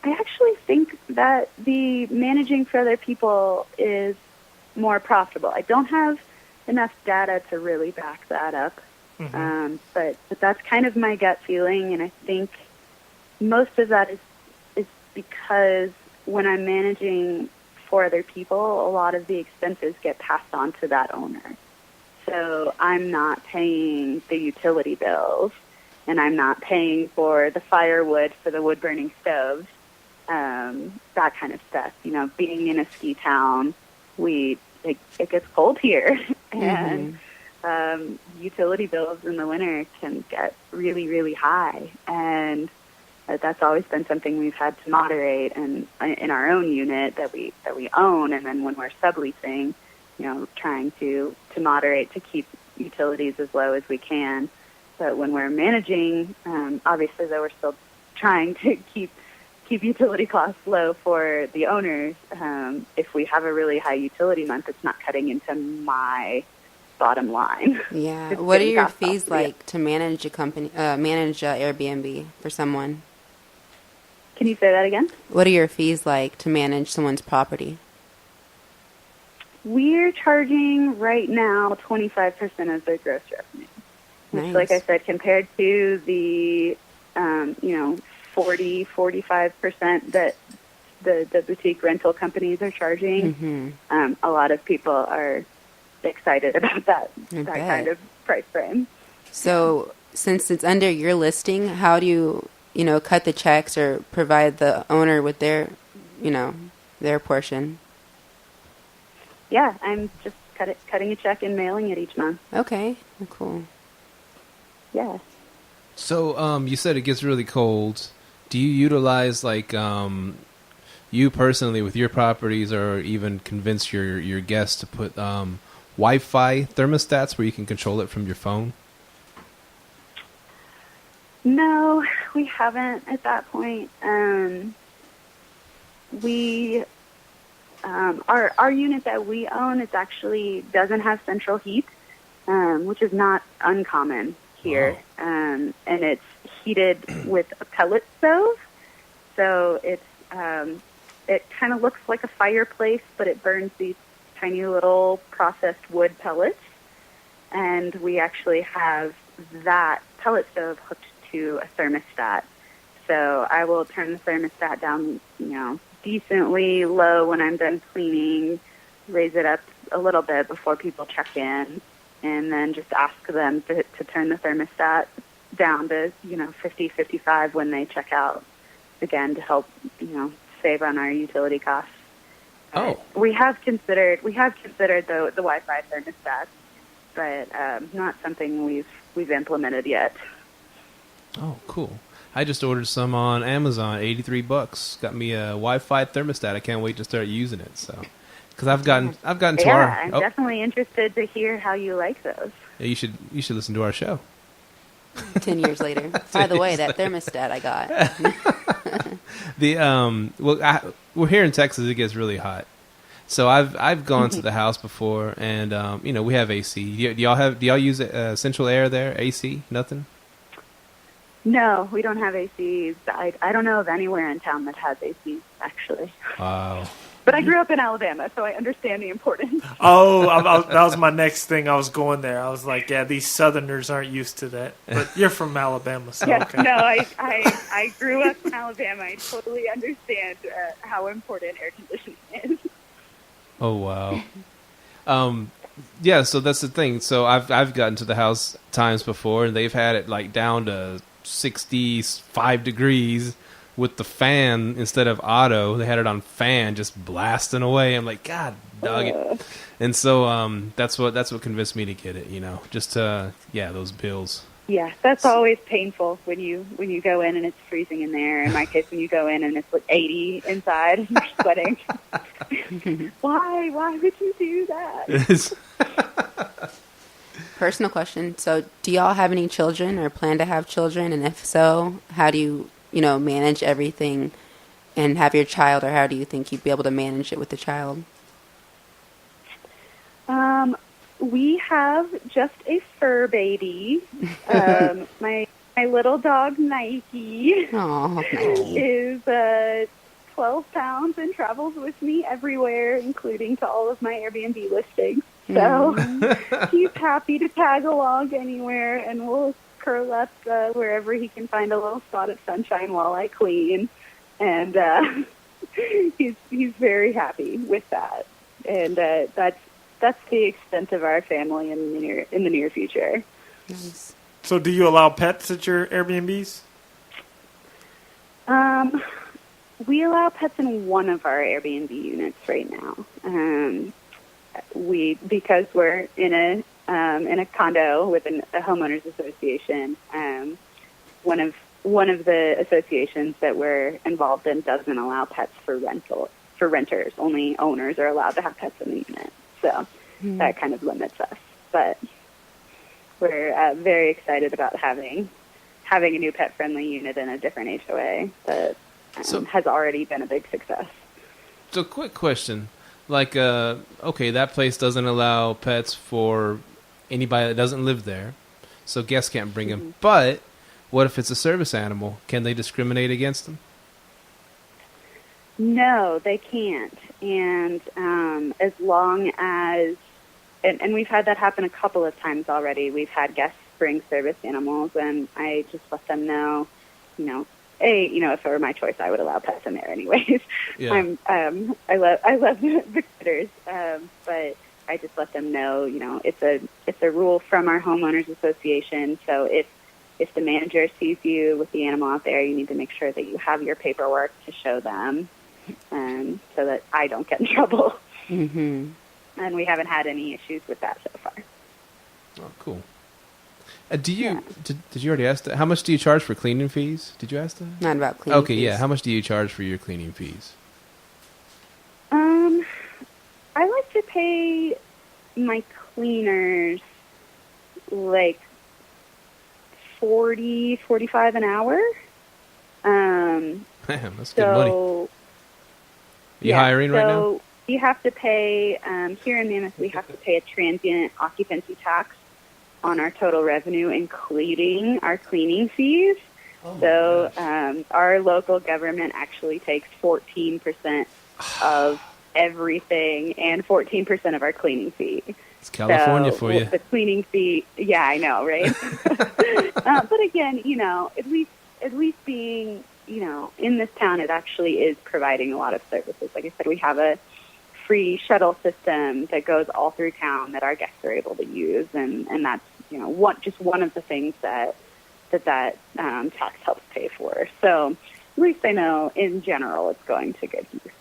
I actually think that the managing for other people is more profitable. I don't have enough data to really back that up, but that's kind of my gut feeling, and I think most of that is because when I'm managing for other people, a lot of the expenses get passed on to that owner. So I'm not paying the utility bills, and I'm not paying for the firewood for the wood-burning stoves, that kind of stuff. Being in a ski town, it gets cold here, and utility bills in the winter can get really, really high, and that's always been something we've had to moderate, and in our own unit that we own, and then when we're subleasing, trying to moderate to keep utilities as low as we can. But when we're managing, obviously though, we're still trying to keep utility costs low for the owners. If we have a really high utility month, it's not cutting into my bottom line. Yeah. What are your fees like to manage a company, Airbnb for someone? Can you say that again? What are your fees like to manage someone's property? We're charging right now 25% of their gross revenue, which, like I said, compared to the 40-45% that the boutique rental companies are charging, a lot of people are excited about that kind of price frame. So since it's under your listing, how do you cut the checks or provide the owner with their portion? Yeah, I'm just cutting a check and mailing it each month. Okay, cool. Yeah. So you said it gets really cold. Do you utilize you personally with your properties, or even convince your guests to put Wi-Fi thermostats where you can control it from your phone? No, we haven't at that point. We our unit that we own is actually doesn't have central heat, which is not uncommon here. Wow. And it's heated with a pellet stove, so it's it kind of looks like a fireplace, but it burns these tiny little processed wood pellets. And we actually have that pellet stove hooked to a thermostat. So I will turn the thermostat down, decently low when I'm done cleaning, raise it up a little bit before people check in, and then just ask them to turn the thermostat down to, 50, 55 when they check out, again, to help, save on our utility costs. Oh. We have considered the Wi-Fi thermostats, but not something we've implemented yet. Oh, cool. I just ordered some on Amazon, $83. Got me a Wi-Fi thermostat. I can't wait to start using it. So, because I've gotten to our. I'm definitely interested to hear how you like those. Yeah, you should listen to our show. 10 years later. By the way, that thermostat I got. We're here in Texas. It gets really hot. So I've gone to the house before, and we have AC. Do y'all use central air there? AC? Nothing. No, we don't have ACs. I don't know of anywhere in town that has ACs, actually. Wow. But I grew up in Alabama, so I understand the importance. Oh, that was my next thing. I was going there. I was like, yeah, these Southerners aren't used to that. But you're from Alabama, so Yes, okay. no, I grew up in Alabama. I totally understand how important air conditioning is. Oh, wow. Yeah, so that's the thing. So I've gotten to the house times before, and they've had it like down to 65 degrees with the fan instead of auto. They had it on fan, just blasting away. I'm like, God, dog it. And so that's what convinced me to get it. Just those bills. Yeah, that's always painful when you go in and it's freezing in there. In my case, when you go in and it's like 80 inside and you're sweating. Why would you do that? Personal question. So, do y'all have any children or plan to have children? And if so, how do you, manage everything and have your child, or how do you think you'd be able to manage it with the child? We have just a fur baby. My little dog Nike is 12 pounds and travels with me everywhere, including to all of my Airbnb listings. So he's happy to tag along anywhere, and we'll curl up wherever he can find a little spot of sunshine while I clean. And he's very happy with that. And that's the extent of our family in the near future. Nice. So do you allow pets at your Airbnbs? We allow pets in one of our Airbnb units right now. Because we're in a condo with a homeowners association. One of the associations that we're involved in doesn't allow pets for renters. Only owners are allowed to have pets in the unit. So that kind of limits us. But we're very excited about having a new pet-friendly unit in a different HOA that has already been a big success. So, quick question. Like, okay, that place doesn't allow pets for anybody that doesn't live there, so guests can't bring them. But what if it's a service animal? Can they discriminate against them? No, they can't. And as long as, and we've had that happen a couple of times already. We've had guests bring service animals, and I just let them know, if it were my choice, I would allow pets in there anyways. Yeah. I love the critters, but I just let them know, it's a rule from our homeowners association. So if the manager sees you with the animal out there, you need to make sure that you have your paperwork to show them, so that I don't get in trouble. Mm-hmm. And we haven't had any issues with that so far. Oh, cool. Did you already ask that? How much do you charge for cleaning fees? Did you ask that? Not about cleaning fees. Yeah. How much do you charge for your cleaning fees? I like to pay my cleaners like 45 an hour. Damn, that's good money. You hiring right now? So you have to pay, here in Mammoth, we have to pay a transient occupancy tax on our total revenue, including our cleaning fees. So our local government actually takes 14% of everything and 14% of our cleaning fee. It's California for you. The cleaning fee, yeah, I know, right? But again, at least being, in this town, it actually is providing a lot of services. Like I said, we have a free shuttle system that goes all through town that our guests are able to use, and that's, just one of the things that tax helps pay for. So at least I know in general it's going to good use.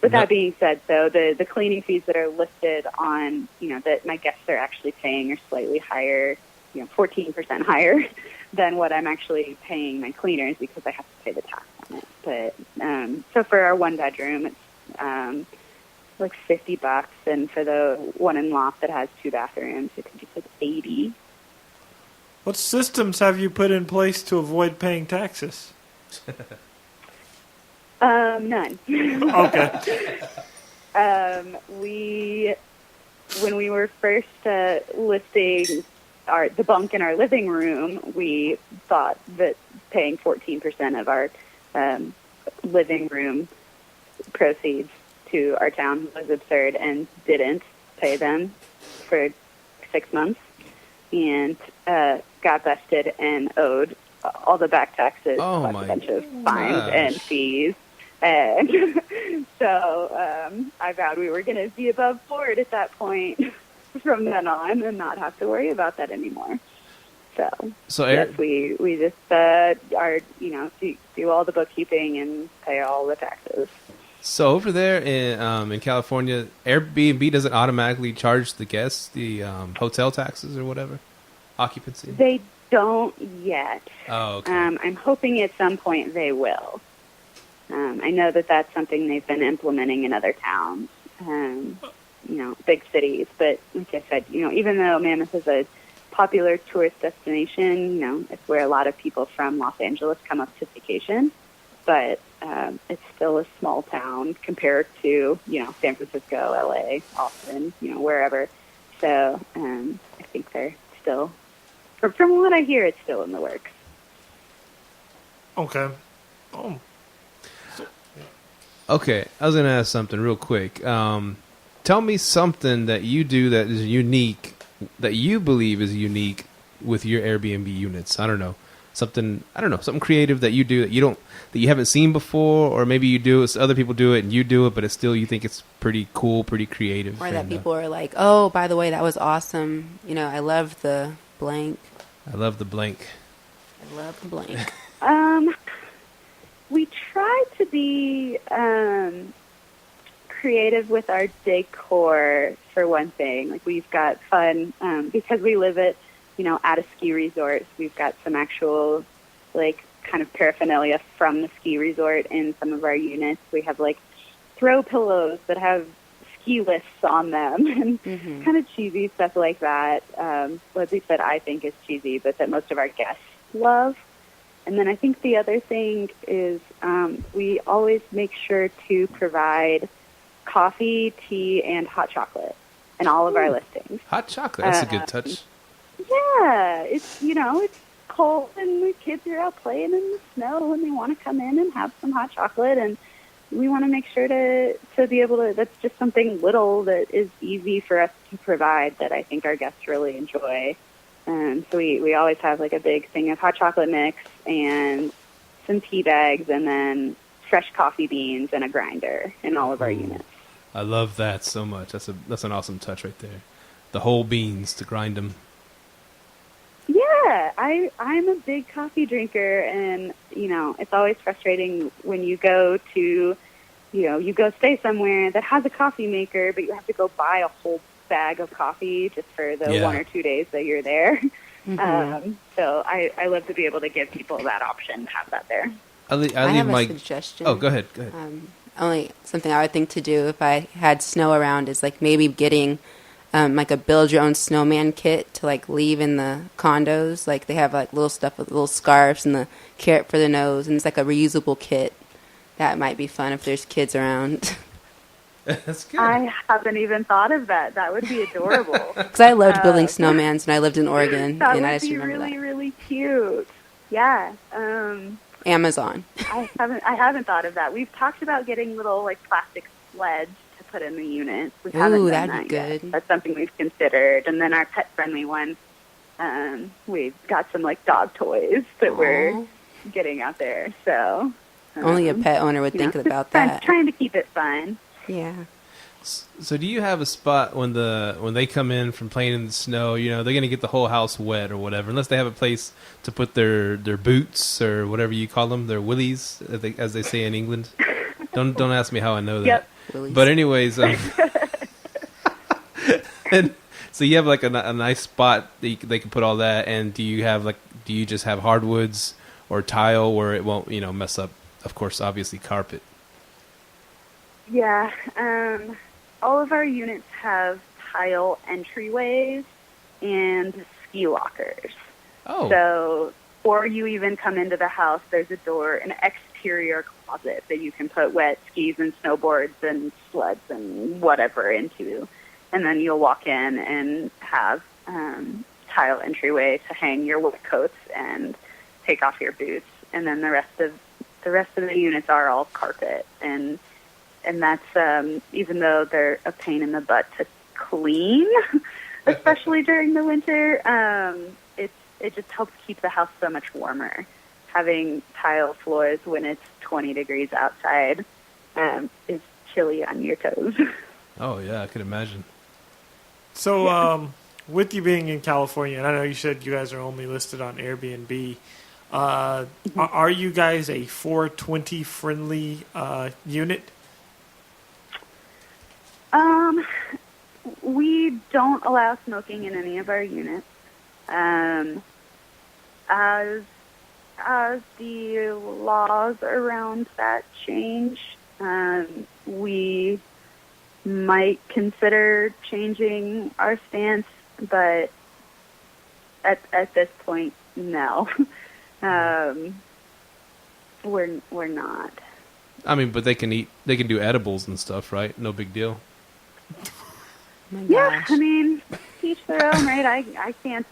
But that being said, though, the cleaning fees that are listed on, that my guests are actually paying are slightly higher, 14% higher than what I'm actually paying my cleaners because I have to pay the tax on it. But so for our one bedroom, it's like $50, and for the one in loft that has 2 bathrooms, it could be like $80. What systems have you put in place to avoid paying taxes? None. Okay. When we were first listing the bunk in our living room, we thought that paying 14% of our living room proceeds to our town was absurd, and didn't pay them for 6 months, and got busted and owed all the back taxes, plus a bunch of fines and fees. And so I vowed we were going to be above board at that point from then on and not have to worry about that anymore. So yes, we just do all the bookkeeping and pay all the taxes. So over there in California, Airbnb doesn't automatically charge the guests the hotel taxes or whatever, occupancy? They don't yet. Oh, okay. I'm hoping at some point they will. I know that that's something they've been implementing in other towns, big cities. But like I said, even though Mammoth is a popular tourist destination, it's where a lot of people from Los Angeles come up to vacation. But it's still a small town compared to, San Francisco, LA, Austin, wherever. So I think they're still, from what I hear, it's still in the works. Okay. Okay, I was going to ask something real quick. Tell me something that you do that is unique, that you believe is unique with your Airbnb units. I don't know. Something creative that you do that you haven't seen before, or maybe you do it, so other people do it and you do it, but it's still, you think it's pretty cool, pretty creative. Or that people are like, oh, by the way, that was awesome. I love the blank. I love the blank. I love the blank. We try to be creative with our decor, for one thing. Like, we've got fun, because we live at a ski resort. We've got some actual, kind of paraphernalia from the ski resort in some of our units. We have, throw pillows that have ski lifts on them and kind of cheesy stuff like that. At least that I think is cheesy, but that most of our guests love. And then I think the other thing is we always make sure to provide coffee, tea, and hot chocolate in all of our listings. Hot chocolate, that's a good touch. Yeah, it's cold and the kids are out playing in the snow and they want to come in and have some hot chocolate, and we want to make sure to be able to, that's just something little that is easy for us to provide that I think our guests really enjoy. So we always have a big thing of hot chocolate mix and some tea bags, and then fresh coffee beans and a grinder in all of our units. I love that so much. That's an awesome touch right there. The whole beans to grind them. Yeah, I'm a big coffee drinker, and it's always frustrating when you go to, you go stay somewhere that has a coffee maker, but you have to go buy a whole bag of coffee just for the 1 or 2 days that you're there. So I love to be able to give people that option to have that there. I have a suggestion. Oh, go ahead. Only something I would think to do if I had snow around is maybe getting like a build your own snowman kit to like leave in the condos. Like they have like little stuff with little scarves and the carrot for the nose, and it's like a reusable kit. That might be fun if there's kids around. That's good. I haven't even thought of that. That would be adorable. Because I loved building snowmans when I lived in Oregon, That and I would just be remember really, really cute. Yeah. Amazon. I haven't thought of that. We've talked about getting little like plastic sleds to put in the unit. We haven't Ooh, done that'd be that yet. good. That's something we've considered. And then our pet friendly one, we've got some like dog toys that we're getting out there. So Only a pet owner would think just about that. Trying to keep it fun. Yeah. So do you have a spot when they come in from playing in the snow, they're going to get the whole house wet or whatever, unless they have a place to put their boots or whatever you call them, their willies, as they say in England. Don't ask me how I know that. Yep. Willies. But anyways, and so you have like a nice spot that they can put all that, and do you just have hardwoods or tile where it won't, mess up, of course, obviously carpet? Yeah. All of our units have tile entryways and ski lockers. Oh. So, or you even come into the house, there's a door, an exterior closet that you can put wet skis and snowboards and sleds and whatever into. And then you'll walk in and have tile entryway to hang your wet coats and take off your boots. And then the rest of the units are all carpet. And that's, even though they're a pain in the butt to clean, especially during the winter, it just helps keep the house so much warmer. Having tile floors when it's 20 degrees outside is chilly on your toes. Oh, yeah, I could imagine. So, with you being in California, and I know you said you guys are only listed on Airbnb, are you guys a 420 friendly unit? We don't allow smoking in any of our units. As the laws around that change, we might consider changing our stance, but at this point, no. We're not. I mean, but they can do edibles and stuff, right? No big deal. Oh my Yeah, gosh. I mean, each their own, right? I can't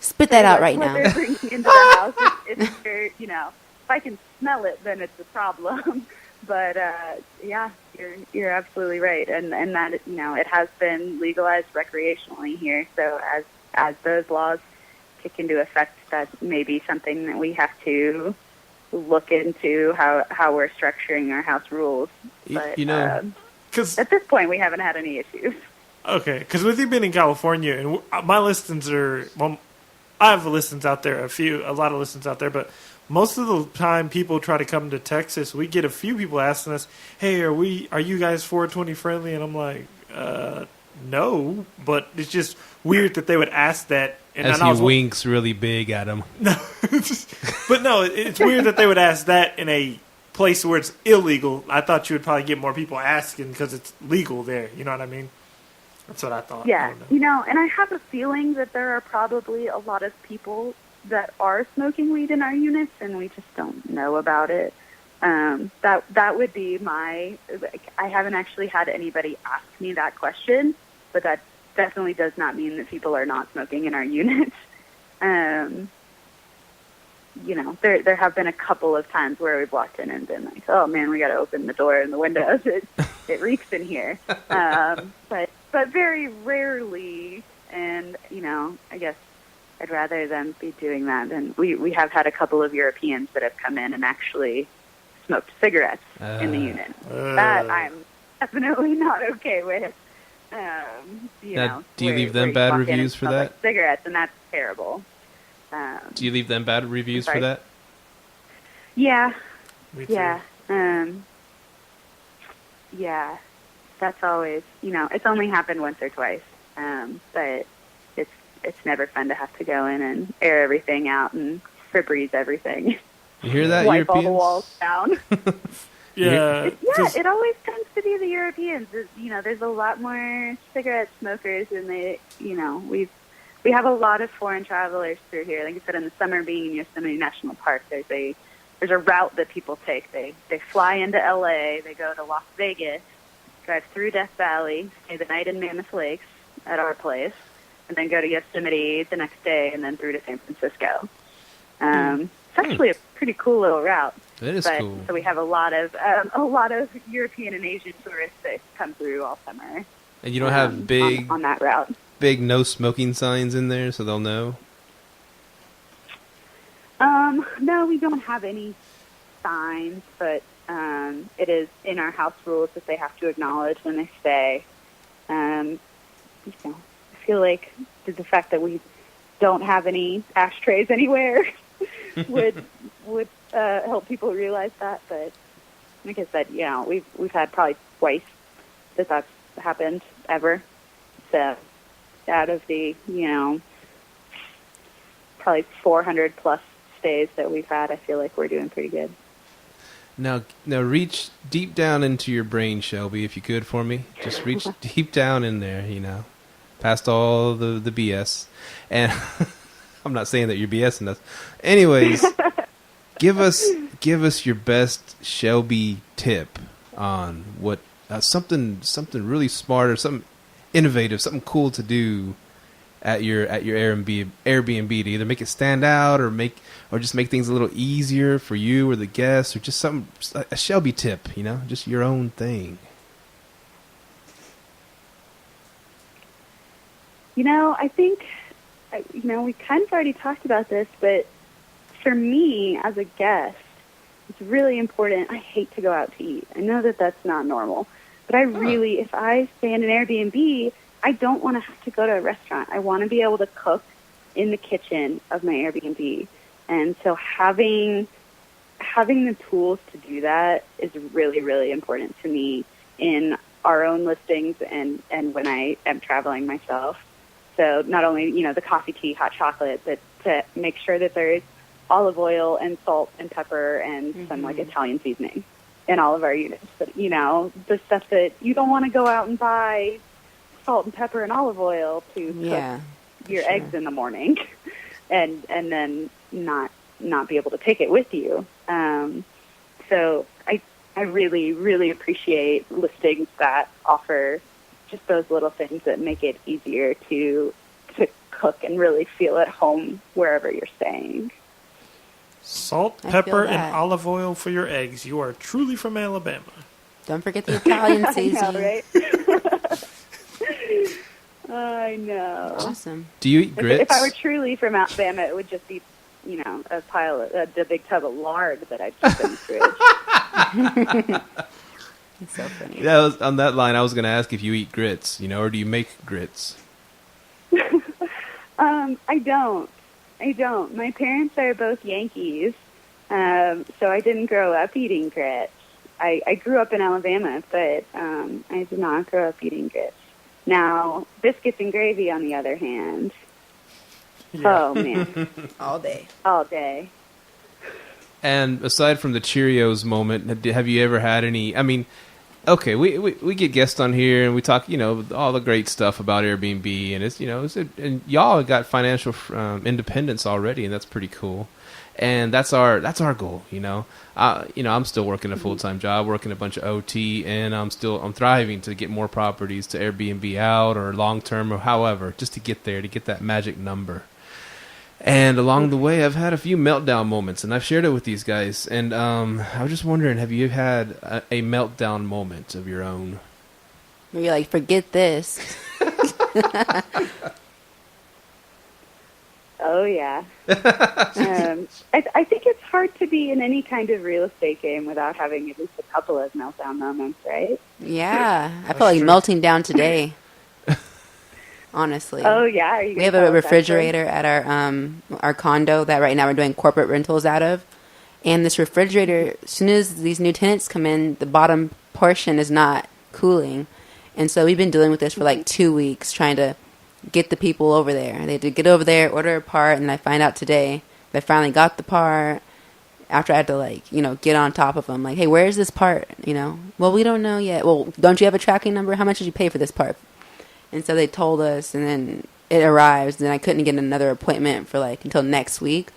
Spit that out right what now. they're bringing into the house. If they're, if I can smell it, then it's a problem. But yeah, you're absolutely right, and that it has been legalized recreationally here. So as those laws kick into effect, that may be something that we have to look into how we're structuring our house rules. But Because at this point, we haven't had any issues. okay, because with you being in California, and my listings are I have listings out there, a lot of listings out there, but most of the time people try to come to Texas. We get a few people asking us, "Hey, are you guys 420 friendly?" And I'm like, no, but it's just weird that they would ask that. And As he winks really big at him. No, but no, it's weird that they would ask that in a place where it's illegal. I thought you would probably get more people asking because it's legal there. You know what I mean? That's what I thought. Yeah, I don't know. and I have a feeling that there are probably a lot of people that are smoking weed in our units, and we just don't know about it. That would be my. I haven't actually had anybody ask me that question, but that definitely does not mean that people are not smoking in our units. There have been a couple of times where we've walked in and been like, "Oh man, we got to open the door and the windows. It reeks in here." But very rarely, and I guess I'd rather them be doing that. And we have had a couple of Europeans that have come in and actually smoked cigarettes in the unit. That I'm definitely not okay with. Now, do you leave them bad reviews for that? Like cigarettes, and that's terrible. Do you leave them bad reviews for that? Yeah. Me too. Yeah. Yeah. That's always, it's only happened once or twice. But it's never fun to have to go in and air everything out and Febreze everything. You hear that, Wipe Europeans? all the walls down. Yeah, It always tends to be the Europeans. There's a lot more cigarette smokers, and we have a lot of foreign travelers through here. Like I said, in the summer, being in Yosemite National Park, there's a route that people take. They fly into LA, they go to Las Vegas, drive through Death Valley, stay the night in Mammoth Lakes at our place, and then go to Yosemite the next day, and then through to San Francisco. It's actually a pretty cool little route. It is cool. So we have a lot of European and Asian tourists that come through all summer. And you don't have big on that route. Big no smoking signs in there, so they'll know. No, we don't have any signs, but it is in our house rules that they have to acknowledge when they stay. I feel like the fact that we don't have any ashtrays anywhere would help people realize that. But like I said, we've had probably twice that's happened ever. So out of the probably 400 plus stays that we've had, I feel like we're doing pretty good. Now reach deep down into your brain, Shelby, if you could for me. Just reach deep down in there, past all the BS. And I'm not saying that you're BSing us. Anyways, give us your best Shelby tip on what something really smart or something innovative, something cool to do at your Airbnb to either make it stand out or just make things a little easier for you or the guests, or just a Shelby tip, just your own thing. I think we kind of already talked about this, but for me as a guest, it's really important. I hate to go out to eat. I know that that's not normal, but if I stay in an Airbnb, I don't want to have to go to a restaurant. I want to be able to cook in the kitchen of my Airbnb. And so having the tools to do that is really, really important to me in our own listings and when I am traveling myself. So not only, the coffee, tea, hot chocolate, but to make sure that there's olive oil and salt and pepper and some Italian seasoning in all of our units. But, the stuff that you don't want to go out and buy salt and pepper and olive oil to cook your eggs in the morning and then not be able to take it with you. So I really, really appreciate listings that offer just those little things that make it easier to cook and really feel at home wherever you're staying. Salt, pepper, and olive oil for your eggs. You are truly from Alabama. Don't forget the Italian seasoning. I know, right? I know. Awesome. Do you eat grits? If I were truly from Alabama, it would just be, a pile of a big tub of lard that I'd keep in the fridge. It's so funny. Yeah, on that line, I was going to ask if you eat grits, or do you make grits? I don't. My parents are both Yankees, so I didn't grow up eating grits. I grew up in Alabama, but I did not grow up eating grits. Now, biscuits and gravy, on the other hand, oh, man. All day. All day. And aside from the Cheerios moment, have you ever had any, okay, we get guests on here and we talk, all the great stuff about Airbnb, and and y'all got financial independence already, and that's pretty cool. And that's our goal, I'm still working a full-time job, working a bunch of OT, and I'm thriving to get more properties to Airbnb out or long-term or however, just to get there, to get that magic number. And along the way, I've had a few meltdown moments, and I've shared it with these guys. And I was just wondering, have you had a meltdown moment of your own? Where you're like, forget this. Oh, yeah. I think it's hard to be in any kind of real estate game without having at least a couple of meltdown moments, right? Yeah. I feel like melting down today. Honestly. Oh, yeah. We have a refrigerator at our condo that right now we're doing corporate rentals out of. And this refrigerator, as soon as these new tenants come in, the bottom portion is not cooling. And so we've been dealing with this for like 2 weeks, trying to get the people over there. They had to get over there, order a part, and I find out today they finally got the part. after I had to, like, you know, get on top of them. Like, hey, where is this part? You know, well, we don't know yet. Well, don't you have a tracking number? How much did you pay for this part? And so they told us, and then it arrives, and I couldn't get another appointment for, like, until next week.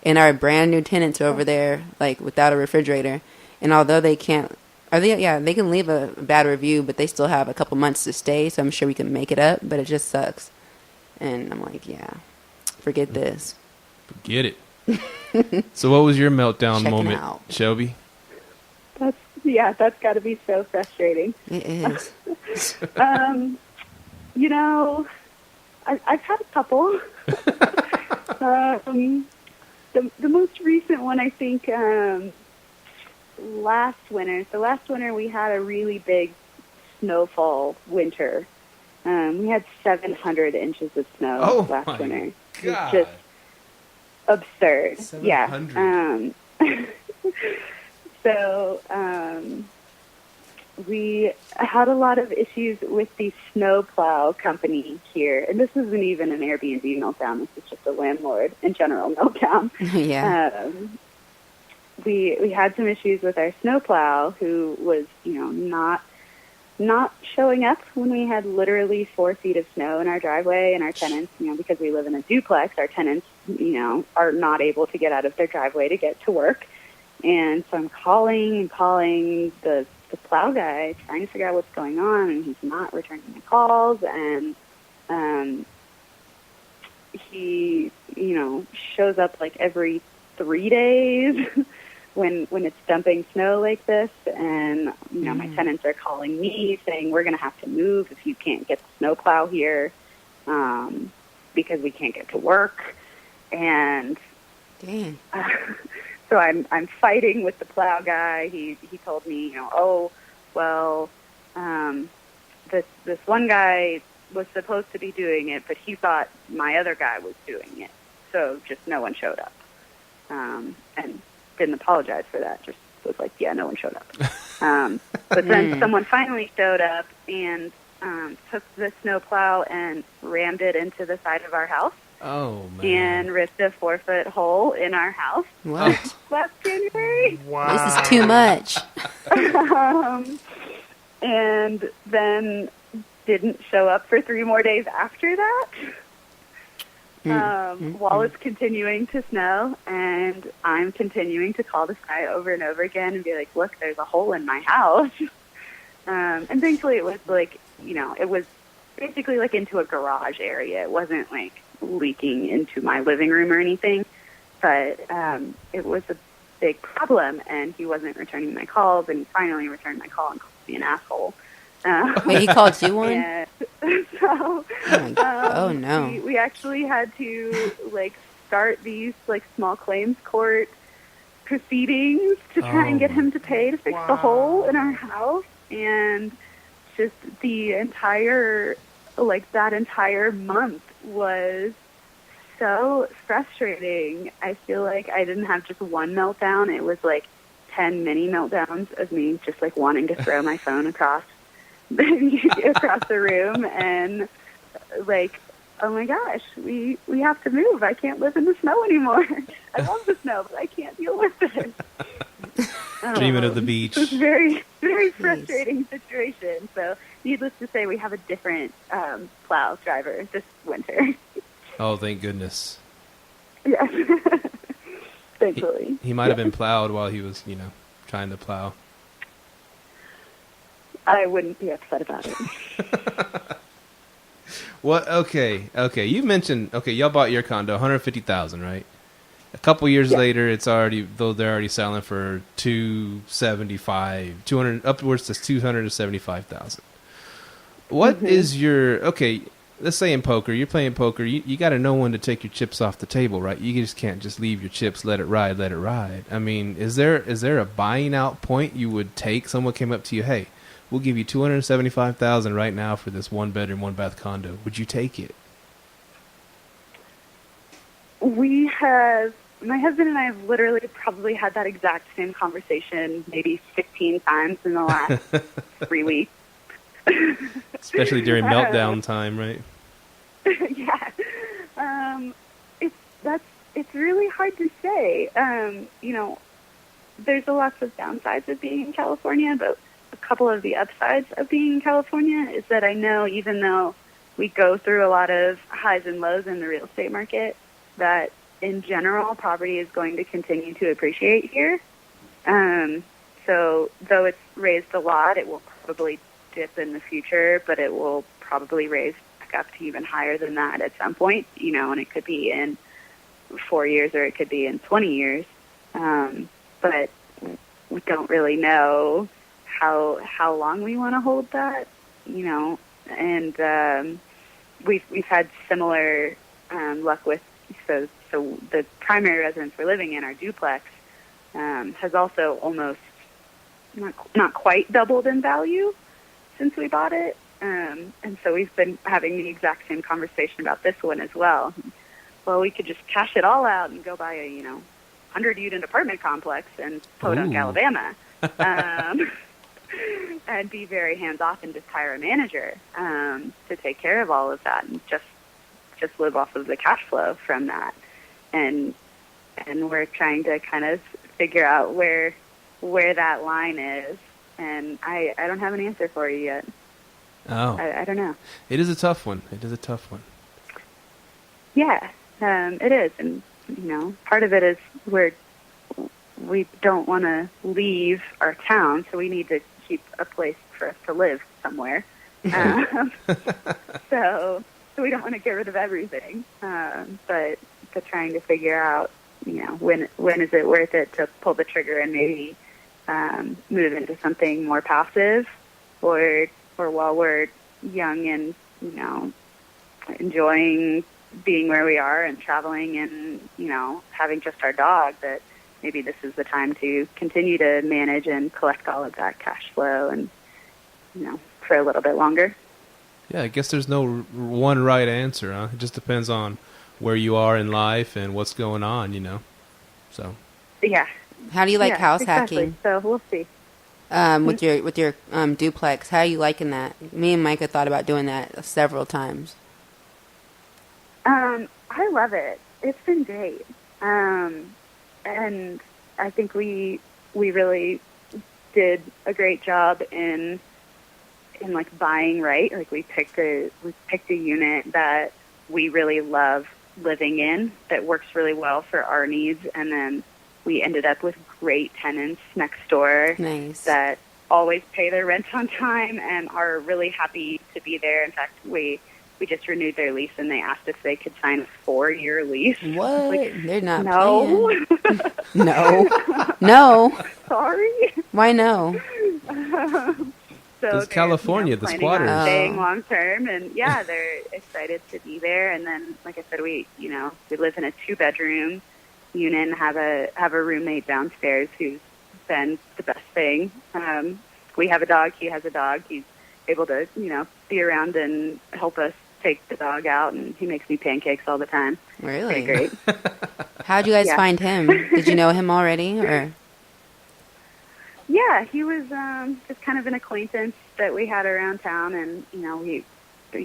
And our brand new tenants are over there, like, without a refrigerator. And although they can't, they can leave a bad review, but they still have a couple months to stay, so I'm sure we can make it up, but it just sucks. And I'm like, yeah, forget this. Forget it. So what was your meltdown Checking moment, out. Shelby? That's got to be so frustrating. It is. You know, I've had a couple. The most recent one, I think, last winter. So last winter we had a really big snowfall winter. We had 700 inches of snow last winter. God. It was just absurd. 700. Yeah. So we had a lot of issues with the snow plow company here. And this isn't even an Airbnb meltdown. This is just a landlord in general meltdown. Yeah. We had some issues with our snow plow, who was, you know, not showing up when we had literally 4 feet of snow in our driveway, and our tenants, you know, because we live in a duplex, our tenants, you know, are not able to get out of their driveway to get to work. And so I'm calling the plow guy, trying to figure out what's going on, and he's not returning my calls. And he, you know, shows up like every 3 days when it's dumping snow like this. And, you know, my tenants are calling me saying, we're going to have to move if you can't get the snow plow here, because we can't get to work. And Dang. so I'm fighting with the plow guy. He told me, you know, this one guy was supposed to be doing it, but he thought my other guy was doing it. So just no one showed up. And didn't apologize for that. Just was like, yeah, no one showed up. But then someone finally showed up and took the snow plow and rammed it into the side of our house. Oh, man. And ripped a 4-foot hole in our house. What? Last January. Wow. This is too much. And then didn't show up for 3 more days after that. While it's continuing to snow, and I'm continuing to call this guy over and over again and be like, look, there's a hole in my house. And thankfully it was like, you know, it was basically like into a garage area. It wasn't like leaking into my living room or anything, but it was a big problem, and he wasn't returning my calls, and he finally returned my call and called me an asshole. Wait, he called you one? And so, oh no. We actually had to like start these like small claims court proceedings to try and get him to pay to fix the hole in our house. And just the entire, like that entire month was so frustrating. I feel like I didn't have just one meltdown. It was like 10 mini meltdowns of me just like wanting to throw my phone across the room and like, oh my gosh, we have to move. I can't live in the snow anymore. I love the snow, but I can't deal with it. Dreaming of the beach. It's a very, very frustrating situation. So needless to say, we have a different plow driver this winter. Oh, thank goodness. Yes. Thankfully. He might have been plowed while he was, you know, trying to plow. I wouldn't be upset about it. What? Okay. You mentioned, y'all bought your condo, $150,000, right? A couple years later, they're already selling for $275,000, upwards to $275,000. What is your, let's say in poker, you're playing poker, you got to know when to take your chips off the table, right? You just can't just leave your chips, let it ride. I mean, is there a buying out point you would take? Someone came up to you, hey, we'll give you $275,000 right now for this 1-bedroom, 1-bath condo. Would you take it? My husband and I have literally probably had that exact same conversation maybe 15 times in the last 3 weeks. Especially during meltdown time, right? Yeah. It's really hard to say. You know, there's lots of downsides of being in California, but a couple of the upsides of being in California is that I know even though we go through a lot of highs and lows in the real estate market, that in general, property is going to continue to appreciate here. So though it's raised a lot, it will probably dip in the future, but it will probably raise back up to even higher than that at some point, and it could be in 4 years or it could be in 20 years. But we don't really know how long we want to hold that, and we've had similar luck with so the primary residence we're living in, our duplex, has also almost not quite doubled in value since we bought it, and so we've been having the exact same conversation about this one as well. Well, we could just cash it all out and go buy a 100-unit apartment complex in Podunk, Alabama. And be very hands-off and just hire a manager to take care of all of that and just live off of the cash flow from that. And we're trying to kind of figure out where that line is. And I don't have an answer for you yet. Oh. I don't know. It is a tough one. Yeah, it is. And, part of it is we don't want to leave our town, so we need to keep a place for us to live somewhere. So we don't want to get rid of everything. But trying to figure out, when is it worth it to pull the trigger and maybe move into something more passive, or while we're young and, enjoying being where we are and traveling and, having just our dog, that maybe this is the time to continue to manage and collect all of that cash flow and, for a little bit longer. Yeah, I guess there's no one right answer, huh? It just depends on where you are in life and what's going on, So. Yeah. How do you like house exactly. hacking? So we'll see. With your duplex, how are you liking that? Me and Micah thought about doing that several times. I love it. It's been great. And I think we really did a great job in like buying right. Like we picked a unit that we really love living in, that works really well for our needs, and then we ended up with great tenants next door. Nice. That always pay their rent on time and are really happy to be there. In fact, we just renewed their lease, and they asked if they could sign a 4-year lease. What? They're not no. playing. No. Sorry. Why no? So it's California, the squatters. Staying Oh. long term, and yeah, they're excited to be there. And then, like I said, we live in a 2-bedroom unit and have a roommate downstairs who's been the best thing. We have a dog. He has a dog. He's able to be around and help us take the dog out, and he makes me pancakes all the time. Really? Pretty great. How'd you guys Yeah. find him? Did you know him already, or? Yeah, he was just kind of an acquaintance that we had around town, and we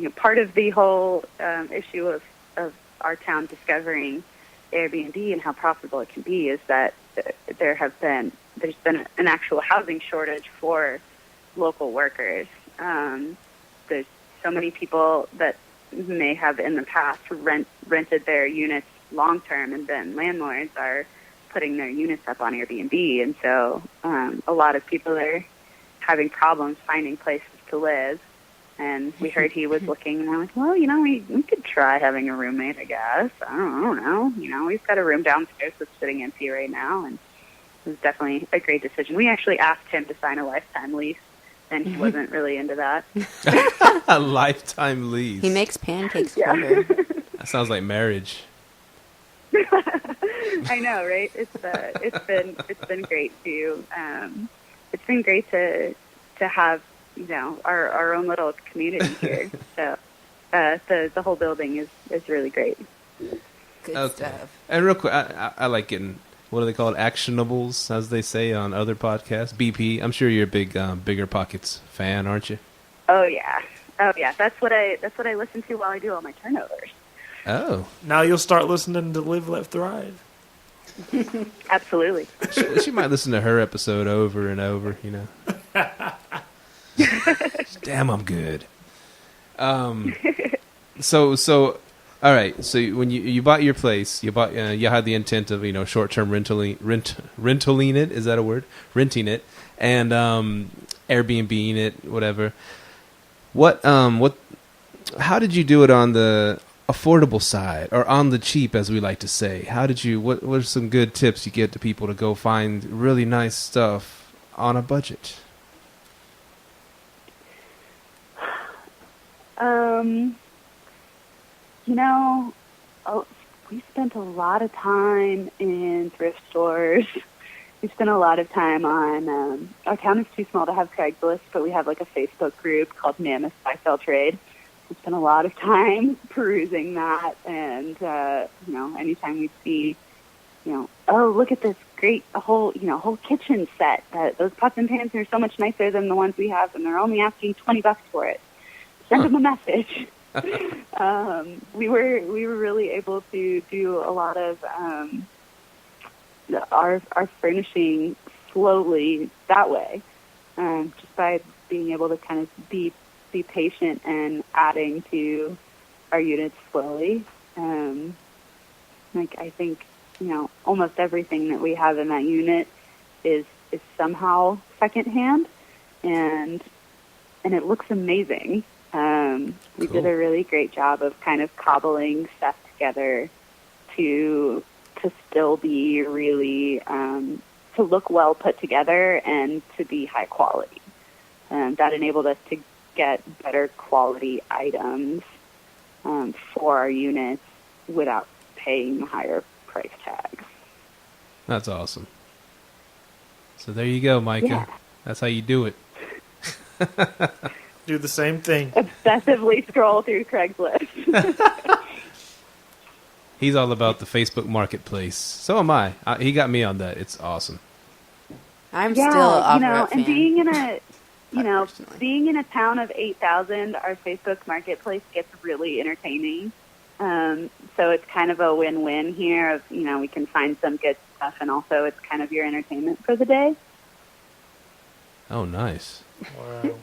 part of the whole issue of our town discovering Airbnb and how profitable it can be is that there's been an actual housing shortage for local workers. There's so many people that may have in the past rented their units long term, and then landlords are putting their units up on Airbnb, and so a lot of people are having problems finding places to live. And we heard he was looking, and we're like, well, we could try having a roommate, I guess. I don't know. We've got a room downstairs that's sitting empty right now, and it was definitely a great decision. We actually asked him to sign a lifetime lease, and he wasn't really into that. A lifetime lease. He makes pancakes Yeah. for her. That sounds like marriage. I know, right? It's been great to it's been great to have our own little community here. So the whole building is really great. Good stuff. And real quick, I like getting, what do they call it, actionables, as they say on other podcasts. BP. I'm sure you're a big Bigger Pockets fan, aren't you? Oh yeah. That's what I listen to while I do all my turnovers. Oh. Now you'll start listening to Live, Let, Thrive. Absolutely. She might listen to her episode over and over, you know. Damn, I'm good. So, all right. So when you bought your place, you had the intent of, you know, short-term rentaling it. Is that a word? Renting it and Airbnb-ing it, whatever. How did you do it on the affordable side, or on the cheap, as we like to say? What are some good tips you give to people to go find really nice stuff on a budget? You know, we spent a lot of time in thrift stores. We spent a lot of time on, our town is too small to have Craigslist, but we have like a Facebook group called Mammoth Lakes. We spent a lot of time perusing that, and, you know, anytime we see, you know, oh, look at this great, whole kitchen set. Those pots and pans are so much nicer than the ones we have, and they're only asking $20 for it. Send them a message. We were really able to do a lot of our furnishing slowly that way, just by being able to kind of be patient and adding to our units slowly. Like, I think, you know, almost everything that we have in that unit is somehow secondhand, and it looks amazing. We did a really great job of kind of cobbling stuff together to still be really, to look well put together and to be high quality. That enabled us to get better quality items for our units without paying higher price tags. That's awesome. So there you go, Micah. Yeah. That's how you do it. Do the same thing. Obsessively scroll through Craigslist. He's all about the Facebook Marketplace. So am I. He got me on that. It's awesome. I'm still a you know, Off-Road and fan. being in a town of 8,000, our Facebook Marketplace gets really entertaining. So it's kind of a win-win here of, you know, we can find some good stuff, and also it's kind of your entertainment for the day. Oh, nice. Wow.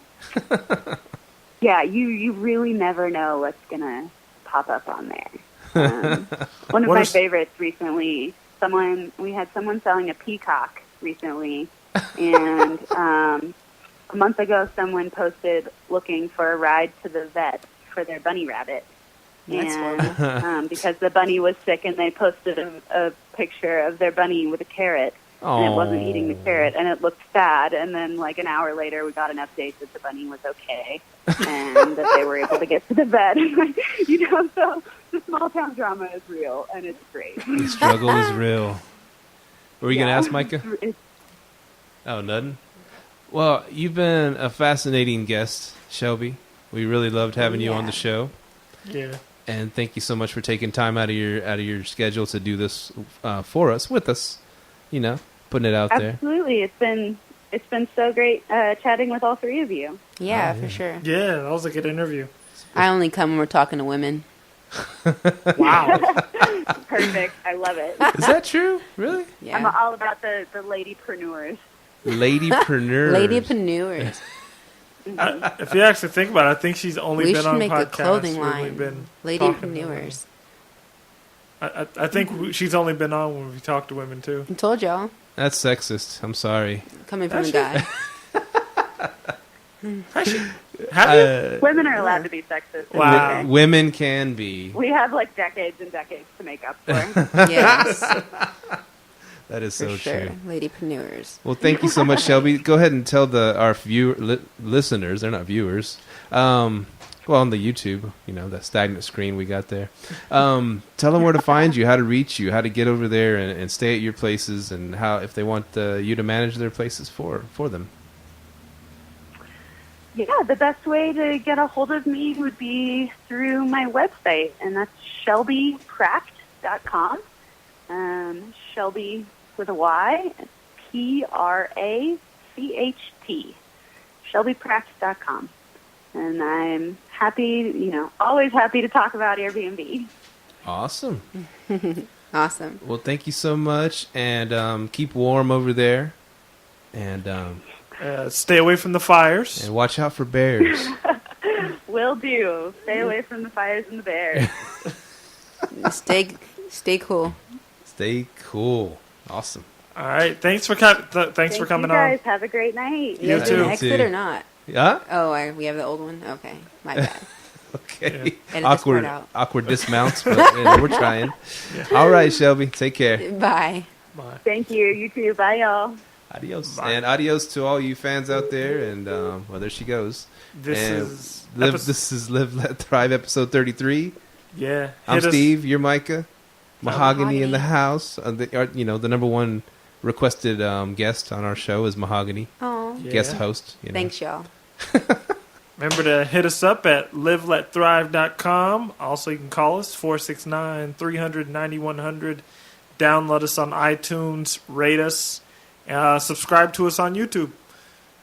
Yeah, you really never know what's going to pop up on there. One of my favorites recently, we had someone selling a peacock recently, and a month ago someone posted looking for a ride to the vet for their bunny rabbit. And because the bunny was sick, and they posted a picture of their bunny with a carrot. And it wasn't eating the carrot, and it looked sad. And then, like, an hour later, we got an update that the bunny was okay, and that they were able to get to the vet. You know, so the small town drama is real, and it's great. The struggle is real. Were you going to ask, Micah? Oh, nothing? Well, you've been a fascinating guest, Shelby. We really loved having you on the show. Yeah. And thank you so much for taking time out of your schedule to do this for us, with us. You know, putting it out there. Absolutely. It's been so great chatting with all three of you. Yeah, for sure. Yeah, that was a good interview. I only come when we're talking to women. Wow. Perfect. I love it. Is that true? Really? Yeah. I'm all about the ladypreneurs. Ladypreneurs. Ladypreneurs. If you actually think about it, I think she's only We been should on make a podcasts clothing where line. we've been talking to women. Ladypreneurs. I think she's only been on when we talk to women too. I told y'all. That's sexist. I'm sorry. Coming from a guy. Women are allowed to be sexist. Wow. Women can be. We have like decades and decades to make up for. Yes. That is For so sure. true. Ladypreneurs. Well, thank you so much, Shelby. Go ahead and tell our listeners, they're not viewers, well, on the YouTube, you know, that stagnant screen we got there. Tell them where to find you, how to reach you, how to get over there and stay at your places, and how, if they want you to manage their places for them. Yeah, the best way to get a hold of me would be through my website, and that's shelbypracht.com. Shelby with a Y, Pracht. Shelbypracht.com. And I'm happy, always happy to talk about Airbnb. Awesome. Awesome. Well, thank you so much, and keep warm over there, and stay away from the fires. and watch out for bears. Will do. Stay away from the fires and the bears. Stay cool. Stay cool. Awesome. All right. Thanks for coming You on. guys have a great night. You Is too. it an exit or not? Yeah. Oh, we have the old one. Okay, my bad. Okay. Edit this Awkward, part out. awkward dismounts, but we're trying. All right, Shelby. Take care. Bye. Bye. Thank you. You too. Bye, y'all. Adios. Bye. And adios to all you fans out there. And well, there she goes. This And is This is Live Let Thrive episode 33. Yeah. I'm Hit us- Steve. You're Micah. Mahogany in Mahogany. the house. The number one requested guest on our show is Mahogany. Oh, Yeah. Guest host. thanks, y'all. Remember to hit us up at liveletthrive.com. Also, you can call us 469-300-9100. Download us on iTunes. Rate us. Subscribe to us on YouTube.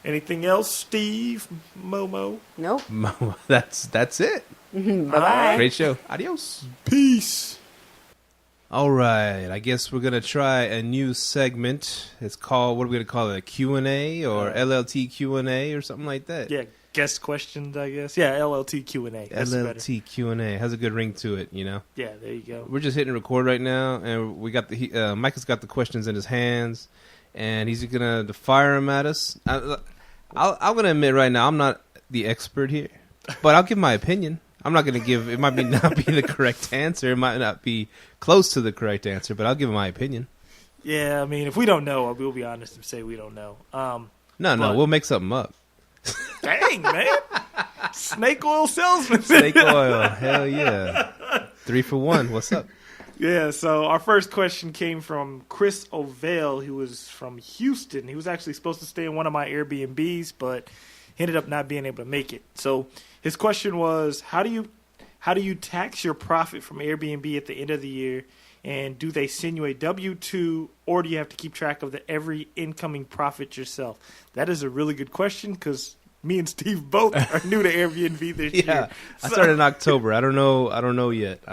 Anything else, Steve? Momo? Nope. That's it. Bye-bye. Great show. Adios. Peace. All right. I guess we're gonna try a new segment. It's called, what are we gonna call it? A Q&A or LLT Q&A or something like that. Yeah, guest questions, I guess. Yeah, LLT Q&A. That's better. LLT Q&A has a good ring to it, Yeah, there you go. We're just hitting record right now, and we got Micah's got the questions in his hands, and he's gonna fire them at us. I'm gonna admit right now, I'm not the expert here, but I'll give my opinion. I'm not gonna give. It might not be the correct answer. It might not be close to the correct answer, but I'll give my opinion. Yeah, I mean, if we don't know, we'll be honest and say we don't know. No, we'll make something up. Dang, man. Snake oil salesman. Snake oil, hell yeah. 3 for 1. What's up? Yeah, so our first question came from Chris Ovale, who was from Houston. He was actually supposed to stay in one of my Airbnbs, but he ended up not being able to make it. So his question was, how do you tax your profit from Airbnb at the end of the year? And do they send you a W-2, or do you have to keep track of every incoming profit yourself? That is a really good question, because me and Steve both are new to Airbnb this year. I started in October. I don't know yet.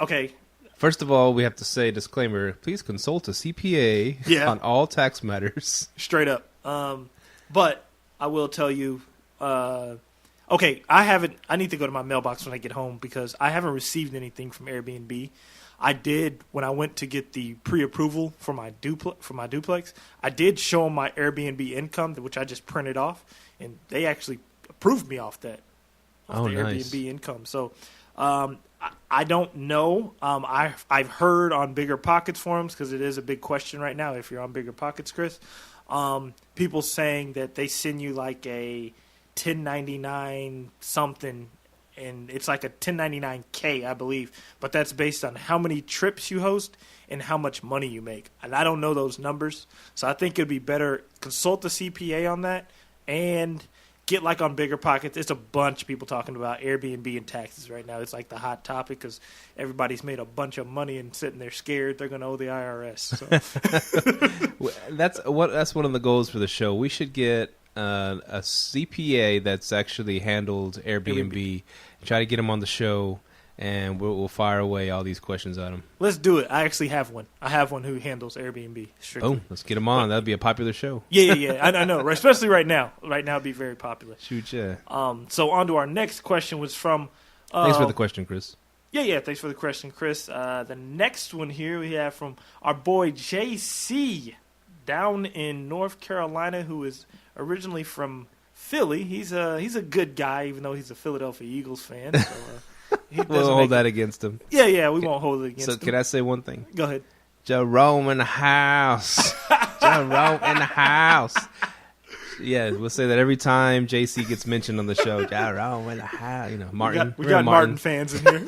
Okay. First of all, we have to say, disclaimer, please consult a CPA on all tax matters. Straight up. But I will tell you, okay, I need to go to my mailbox when I get home, because I haven't received anything from Airbnb. I did when I went to get the pre-approval for my duplex. I did show them my Airbnb income, which I just printed off, and they actually approved me off that, the nice. Airbnb income. So I don't know. I've heard on Bigger Pockets forums, because it is a big question right now. If you're on Bigger Pockets, Chris, people saying that they send you like a 1099 something. And it's like a 1099K, I believe. But that's based on how many trips you host and how much money you make. And I don't know those numbers. So I think it'd be better consult the CPA on that and get like on Bigger Pockets. It's a bunch of people talking about Airbnb and taxes right now. It's like the hot topic, because everybody's made a bunch of money and sitting there scared they're going to owe the IRS. So. That's one of the goals for the show. We should get a CPA that's actually handled Airbnb. Try to get him on the show, and we'll fire away all these questions at him. Let's do it. I actually have one. I have one who handles Airbnb strictly. Oh, let's get him on. That'd be a popular show. Yeah. I know, right? Especially right now. Right now, it'd be very popular. Shoot, yeah. So on to our next question was from... Thanks for the question, Chris. Yeah. Thanks for the question, Chris. The next one here we have from our boy JC down in North Carolina, who is originally from Philly. He's a good guy, even though he's a Philadelphia Eagles fan. So, we'll hold that against him. Yeah, we won't hold it against him. So can I say one thing? Go ahead. Jerome in the house. Jerome in the house. Yeah, we'll say that every time JC gets mentioned on the show. Jerome in the house. Martin. We got Martin fans in here.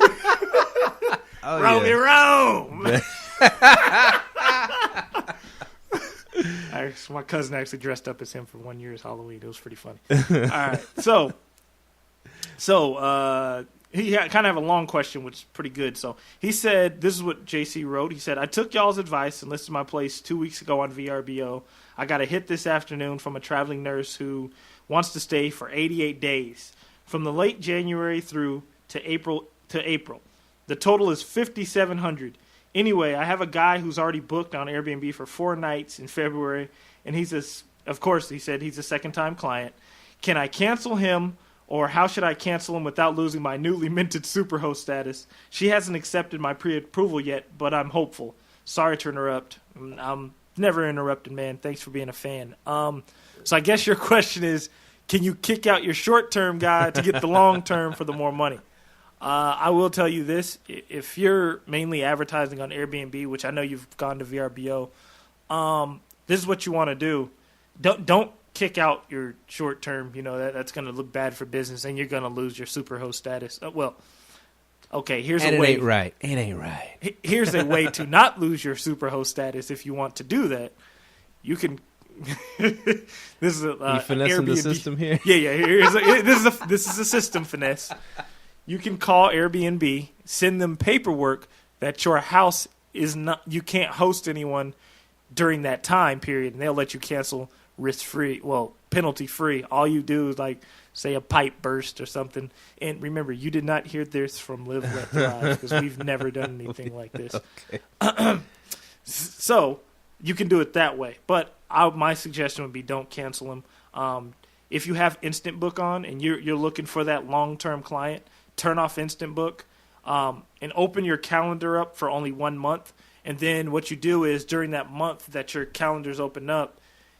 Rome. My cousin actually dressed up as him for 1 year's Halloween. It was pretty funny. All right, so he kind of have a long question, which is pretty good. So he said, this is what JC wrote. He said, I took y'all's advice and listed my place 2 weeks ago on VRBO. I got a hit this afternoon from a traveling nurse who wants to stay for 88 days, from the late January through to April. The total is $5,700. Anyway, I have a guy who's already booked on Airbnb for 4 nights in February, and he said he's a second-time client. Can I cancel him, or how should I cancel him without losing my newly minted superhost status? She hasn't accepted my pre-approval yet, but I'm hopeful. Sorry to interrupt. I'm never interrupted, man. Thanks for being a fan. So I guess your question is, can you kick out your short-term guy to get the long-term for the more money? I will tell you this. If you're mainly advertising on Airbnb, which I know you've gone to VRBO, this is what you want to do. Don't kick out your short-term. That's going to look bad for business, and you're going to lose your superhost status. Okay, here's a way. It ain't right. Here's a way to not lose your superhost status if you want to do that. You can. This is you finessing the system here. Yeah. This is a system finesse. You can call Airbnb, send them paperwork that your house is not. You can't host anyone during that time period, and they'll let you cancel risk-free. Well, penalty-free. All you do is say a pipe burst or something. And remember, you did not hear this from Live Let Thrive because we've never done anything like this. Okay. So you can do it that way. But my suggestion would be don't cancel them. If you have Instant Book on and you're looking for that long-term client, turn off Instant Book and open your calendar up for only 1 month. And then what you do is during that month that your calendar's open up,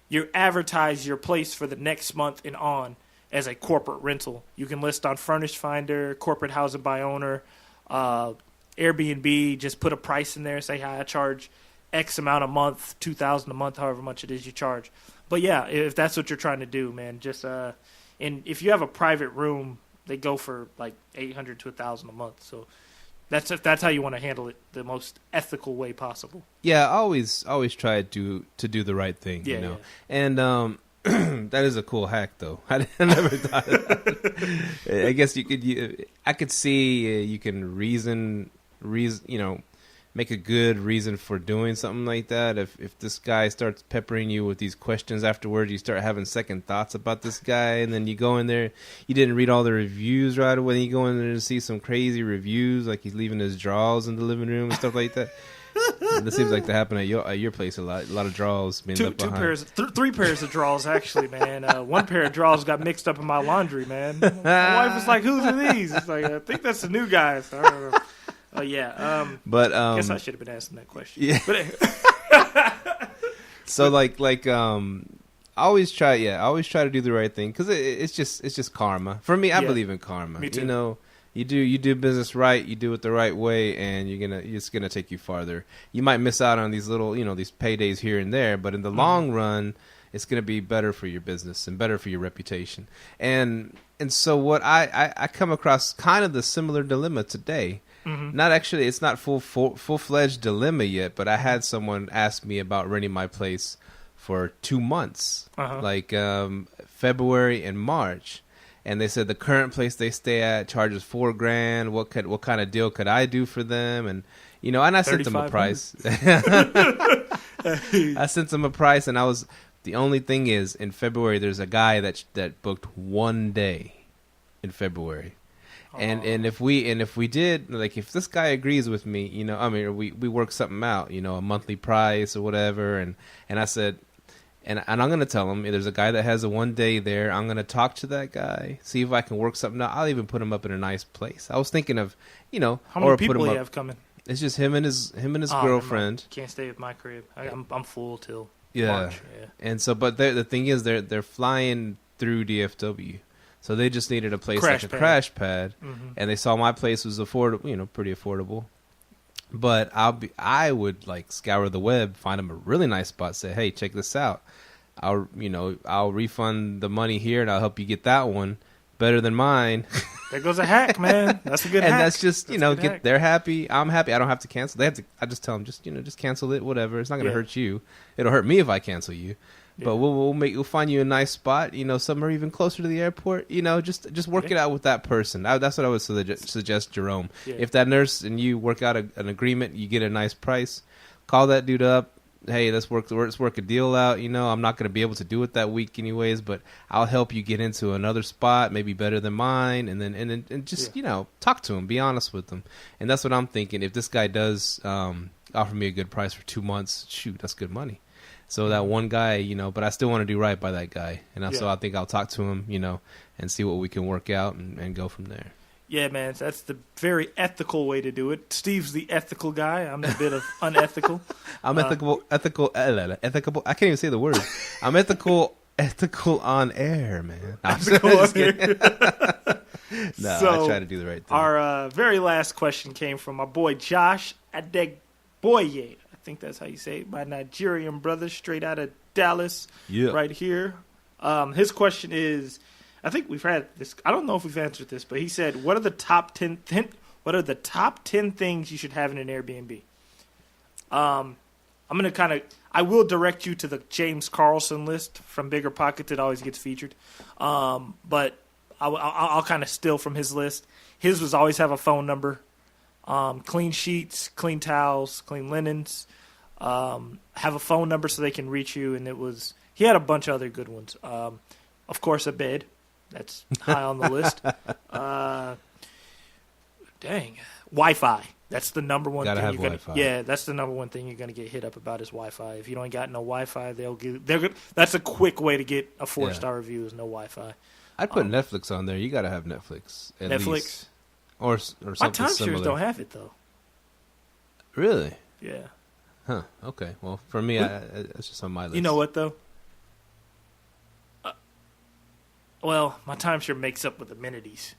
you advertise your place for the next month and on as a corporate rental. You can list on Furnish Finder, Corporate Housing by Owner, Airbnb. Just put a price in there. Say, hi, I charge X amount a month, $2,000 a month, however much it is you charge. But yeah, if that's what you're trying to do, man, just and if you have a private room, they go for like $800 to $1,000 a month. So that's how you want to handle it the most ethical way possible. Yeah, I always try to do the right thing, Yeah. And that is a cool hack, though. I never thought of that. I guess I could see you can reason, make a good reason for doing something like that. If this guy starts peppering you with these questions afterwards, you start having second thoughts about this guy, and then you go in there, you didn't read all the reviews right away, and you go in there to see some crazy reviews, like he's leaving his drawers in the living room and stuff like that. That seems like to happen at your place a lot. A lot of drawers being left behind. 3 pairs of drawers, actually, man. 1 pair of drawers got mixed up in my laundry, man. My wife was like, "Whose are these?" It's like, I think that's the new guy. So I don't know. Oh yeah, but I guess I should have been asking that question. Yeah. But so I always try to do the right thing because it's just karma. For me, I believe in karma. Me too. You do business right, you do it the right way, and it's gonna take you farther. You might miss out on these little these paydays here and there, but in the long run, it's gonna be better for your business and better for your reputation. And so what I come across kind of the similar dilemma today. Mm-hmm. It's not full-fledged dilemma yet, but I had someone ask me about renting my place for 2 months, February and March, and they said the current place they stay at charges $4,000. What kind of deal could I do for them? And and I sent them a price. I sent them a price, and the only thing is in February there's a guy that booked 1 day in February. And if we did, like, if this guy agrees with me, we work something out, a monthly price or whatever, and I said, and I'm gonna tell him there's a guy that has a 1 day there. I'm gonna talk to that guy, see if I can work something out. I'll even put him up in a nice place. I was thinking of, how many people you have coming? It's just him and his girlfriend. Can't stay at my crib. I'm full till yeah. March. Yeah. And so, but the thing is, they're flying through DFW. So they just needed a place crash pad, mm-hmm. and they saw my place was affordable, pretty affordable. But I would scour the web, find them a really nice spot, say, hey, check this out. I'll refund the money here, and I'll help you get that one better than mine. There goes a hack, man. That's a good hack. And that's just they're happy, I'm happy. I don't have to cancel. I just tell them just cancel it, whatever. It's not going to hurt you. It'll hurt me if I cancel you. Yeah. But we'll find you a nice spot, somewhere even closer to the airport. Just work it out with that person. That's what I would suggest, Jerome. Yeah. If that nurse and you work out an agreement, you get a nice price. Call that dude up. Hey, let's work a deal out. I'm not going to be able to do it that week anyways, but I'll help you get into another spot, maybe better than mine, and then just talk to him, be honest with him, and that's what I'm thinking. If this guy does offered me a good price for 2 months. Shoot, that's good money. So that one guy, but I still want to do right by that guy. And so I think I'll talk to him, and see what we can work out and go from there. Yeah, man, that's the very ethical way to do it. Steve's the ethical guy. I'm a bit of unethical. I'm ethical. I can't even say the word. I'm ethical on air, man. Ethical on air. No, So, I try to do the right thing. Our very last question came from my boy Josh Adegboye. I think that's how you say it. My Nigerian brother, straight out of Dallas, right here. His question is, I think we've had this. I don't know if we've answered this, but he said, "What are the top 10? What are the top 10 things you should have in an Airbnb?" I'm gonna I will direct you to the James Carlson list from Bigger Pockets. It always gets featured, but I'll kind of steal from his list. His was always have a phone number, clean sheets, clean towels, clean linens, have a phone number so they can reach you. And he had a bunch of other good ones. Of course, a bed. That's high on the list. Wi-Fi. That's the number one Gotta thing. have Wi-Fi. Yeah, that's the number one thing you're gonna get hit up about is Wi-Fi. If you don't got no Wi-Fi, that's a quick way to get a 4-star review is no Wi-Fi. I'd put Netflix on there. You got to have Netflix at Netflix least. Or something My timeshares similar. don't have it though. Really? Yeah. Huh. Okay. Well, for me, it's just on my list. You know what though? Well, my timeshare makes up with amenities.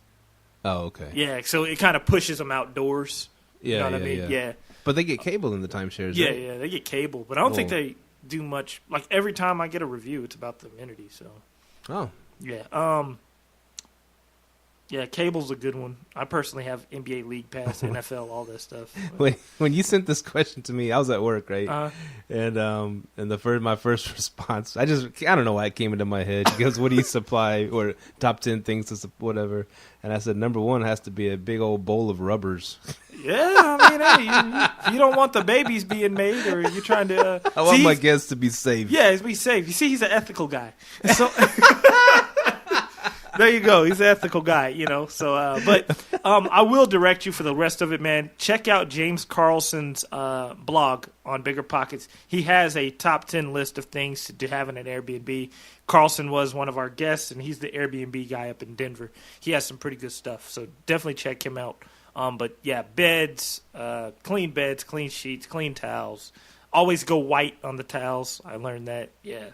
Oh, okay. Yeah, so it kind of pushes them outdoors. Yeah, You know what I mean? Yeah. But they get cable in the timeshares. Yeah, right? yeah, they get cable, but I don't think they do much. Like every time I get a review, it's about the amenities. So. Oh. Yeah. Yeah, cable's a good one. I personally have NBA League Pass, NFL, all that stuff. When you sent this question to me, I was at work, right? Uh-huh. And my first response, I don't know why it came into my head. He goes, "What do you supply?" Or top 10 things to whatever. And I said, number one has to be a big old bowl of rubbers. Yeah, I mean, hey, you don't want the babies being made, or you're trying to. I want my guests to be safe. Yeah, be safe. You see, he's an ethical guy. So. There you go. He's an ethical guy, So, but I will direct you for the rest of it, man. Check out James Carlson's blog on Bigger Pockets. He has a top 10 list of things to have in an Airbnb. Carlson was one of our guests, and he's the Airbnb guy up in Denver. He has some pretty good stuff, so definitely check him out. But yeah, beds, clean sheets, clean towels. Always go white on the towels. I learned that. Yeah.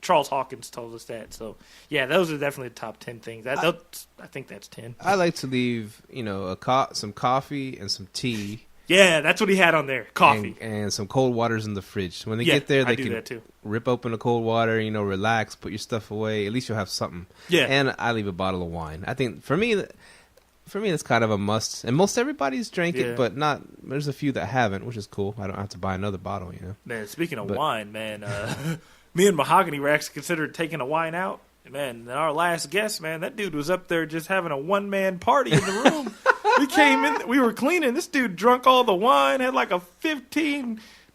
Charles Hawkins told us that. So, yeah, those are definitely the top 10 things. I think that's 10. I like to leave, some coffee and some tea. Yeah, that's what he had on there. Coffee. And some cold waters in the fridge. When they get there, they can rip open the cold water, relax, put your stuff away. At least you'll have something. Yeah. And I leave a bottle of wine. I think, for me, it's kind of a must. And most everybody's drank it, but there's a few that haven't, which is cool. I don't have to buy another bottle, Man, speaking of wine, man, me and Mahogany were actually considered taking a wine out. Man, our last guest, man, that dude was up there just having a one-man party in the room. We came in, we were cleaning. This dude drunk all the wine, had like a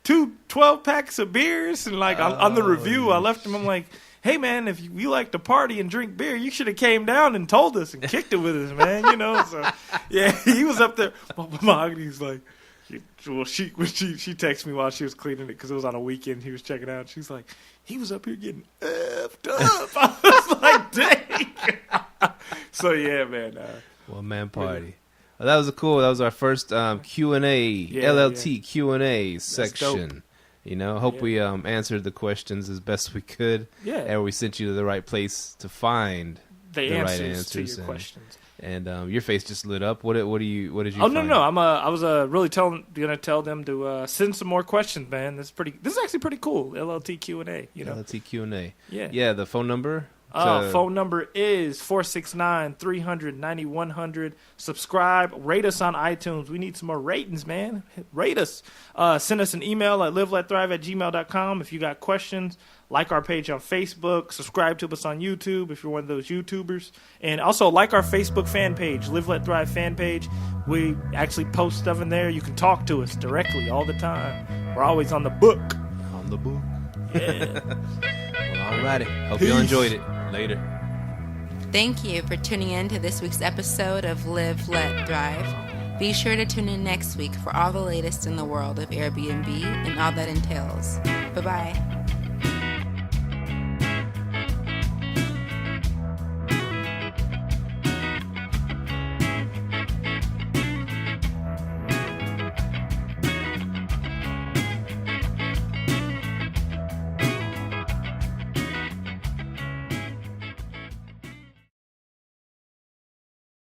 12 packs of beers. And like on the review, I left him, I'm like, hey, man, if you like to party and drink beer, you should have came down and told us and kicked it with us, man. So, yeah, he was up there. Mahogany's like, she texted me while she was cleaning it because it was on a weekend. He was checking out. She's like, he was up here getting effed up. I was like, dang. So yeah, man. One man party. Well, that was our first Q&A, LLT Q&A section. Hope we answered the questions as best we could. Yeah. And we sent you to the right place to find the right answers to your questions. And your face just lit up. What did you Oh, find? no. I was really gonna tell them to send some more questions, man. This is actually pretty cool. LLT Q&A, LLT Q&A. Yeah. Yeah, the phone number? Phone number is 469-300-9100. Subscribe. Rate us on iTunes. We need some more ratings, man. Rate us. Send us an email at liveletthrive@gmail.com if you got questions. Like our page on Facebook. Subscribe to us on YouTube if you're one of those YouTubers. And also like our Facebook fan page, Live Let Thrive fan page. We actually post stuff in there. You can talk to us directly all the time. We're always on the book. On the book. Yeah. Well, alrighty. Hope you enjoyed it. Later. Thank you for tuning in to this week's episode of Live, Let, Thrive. Be sure to tune in next week for all the latest in the world of Airbnb and all that entails. Bye-bye.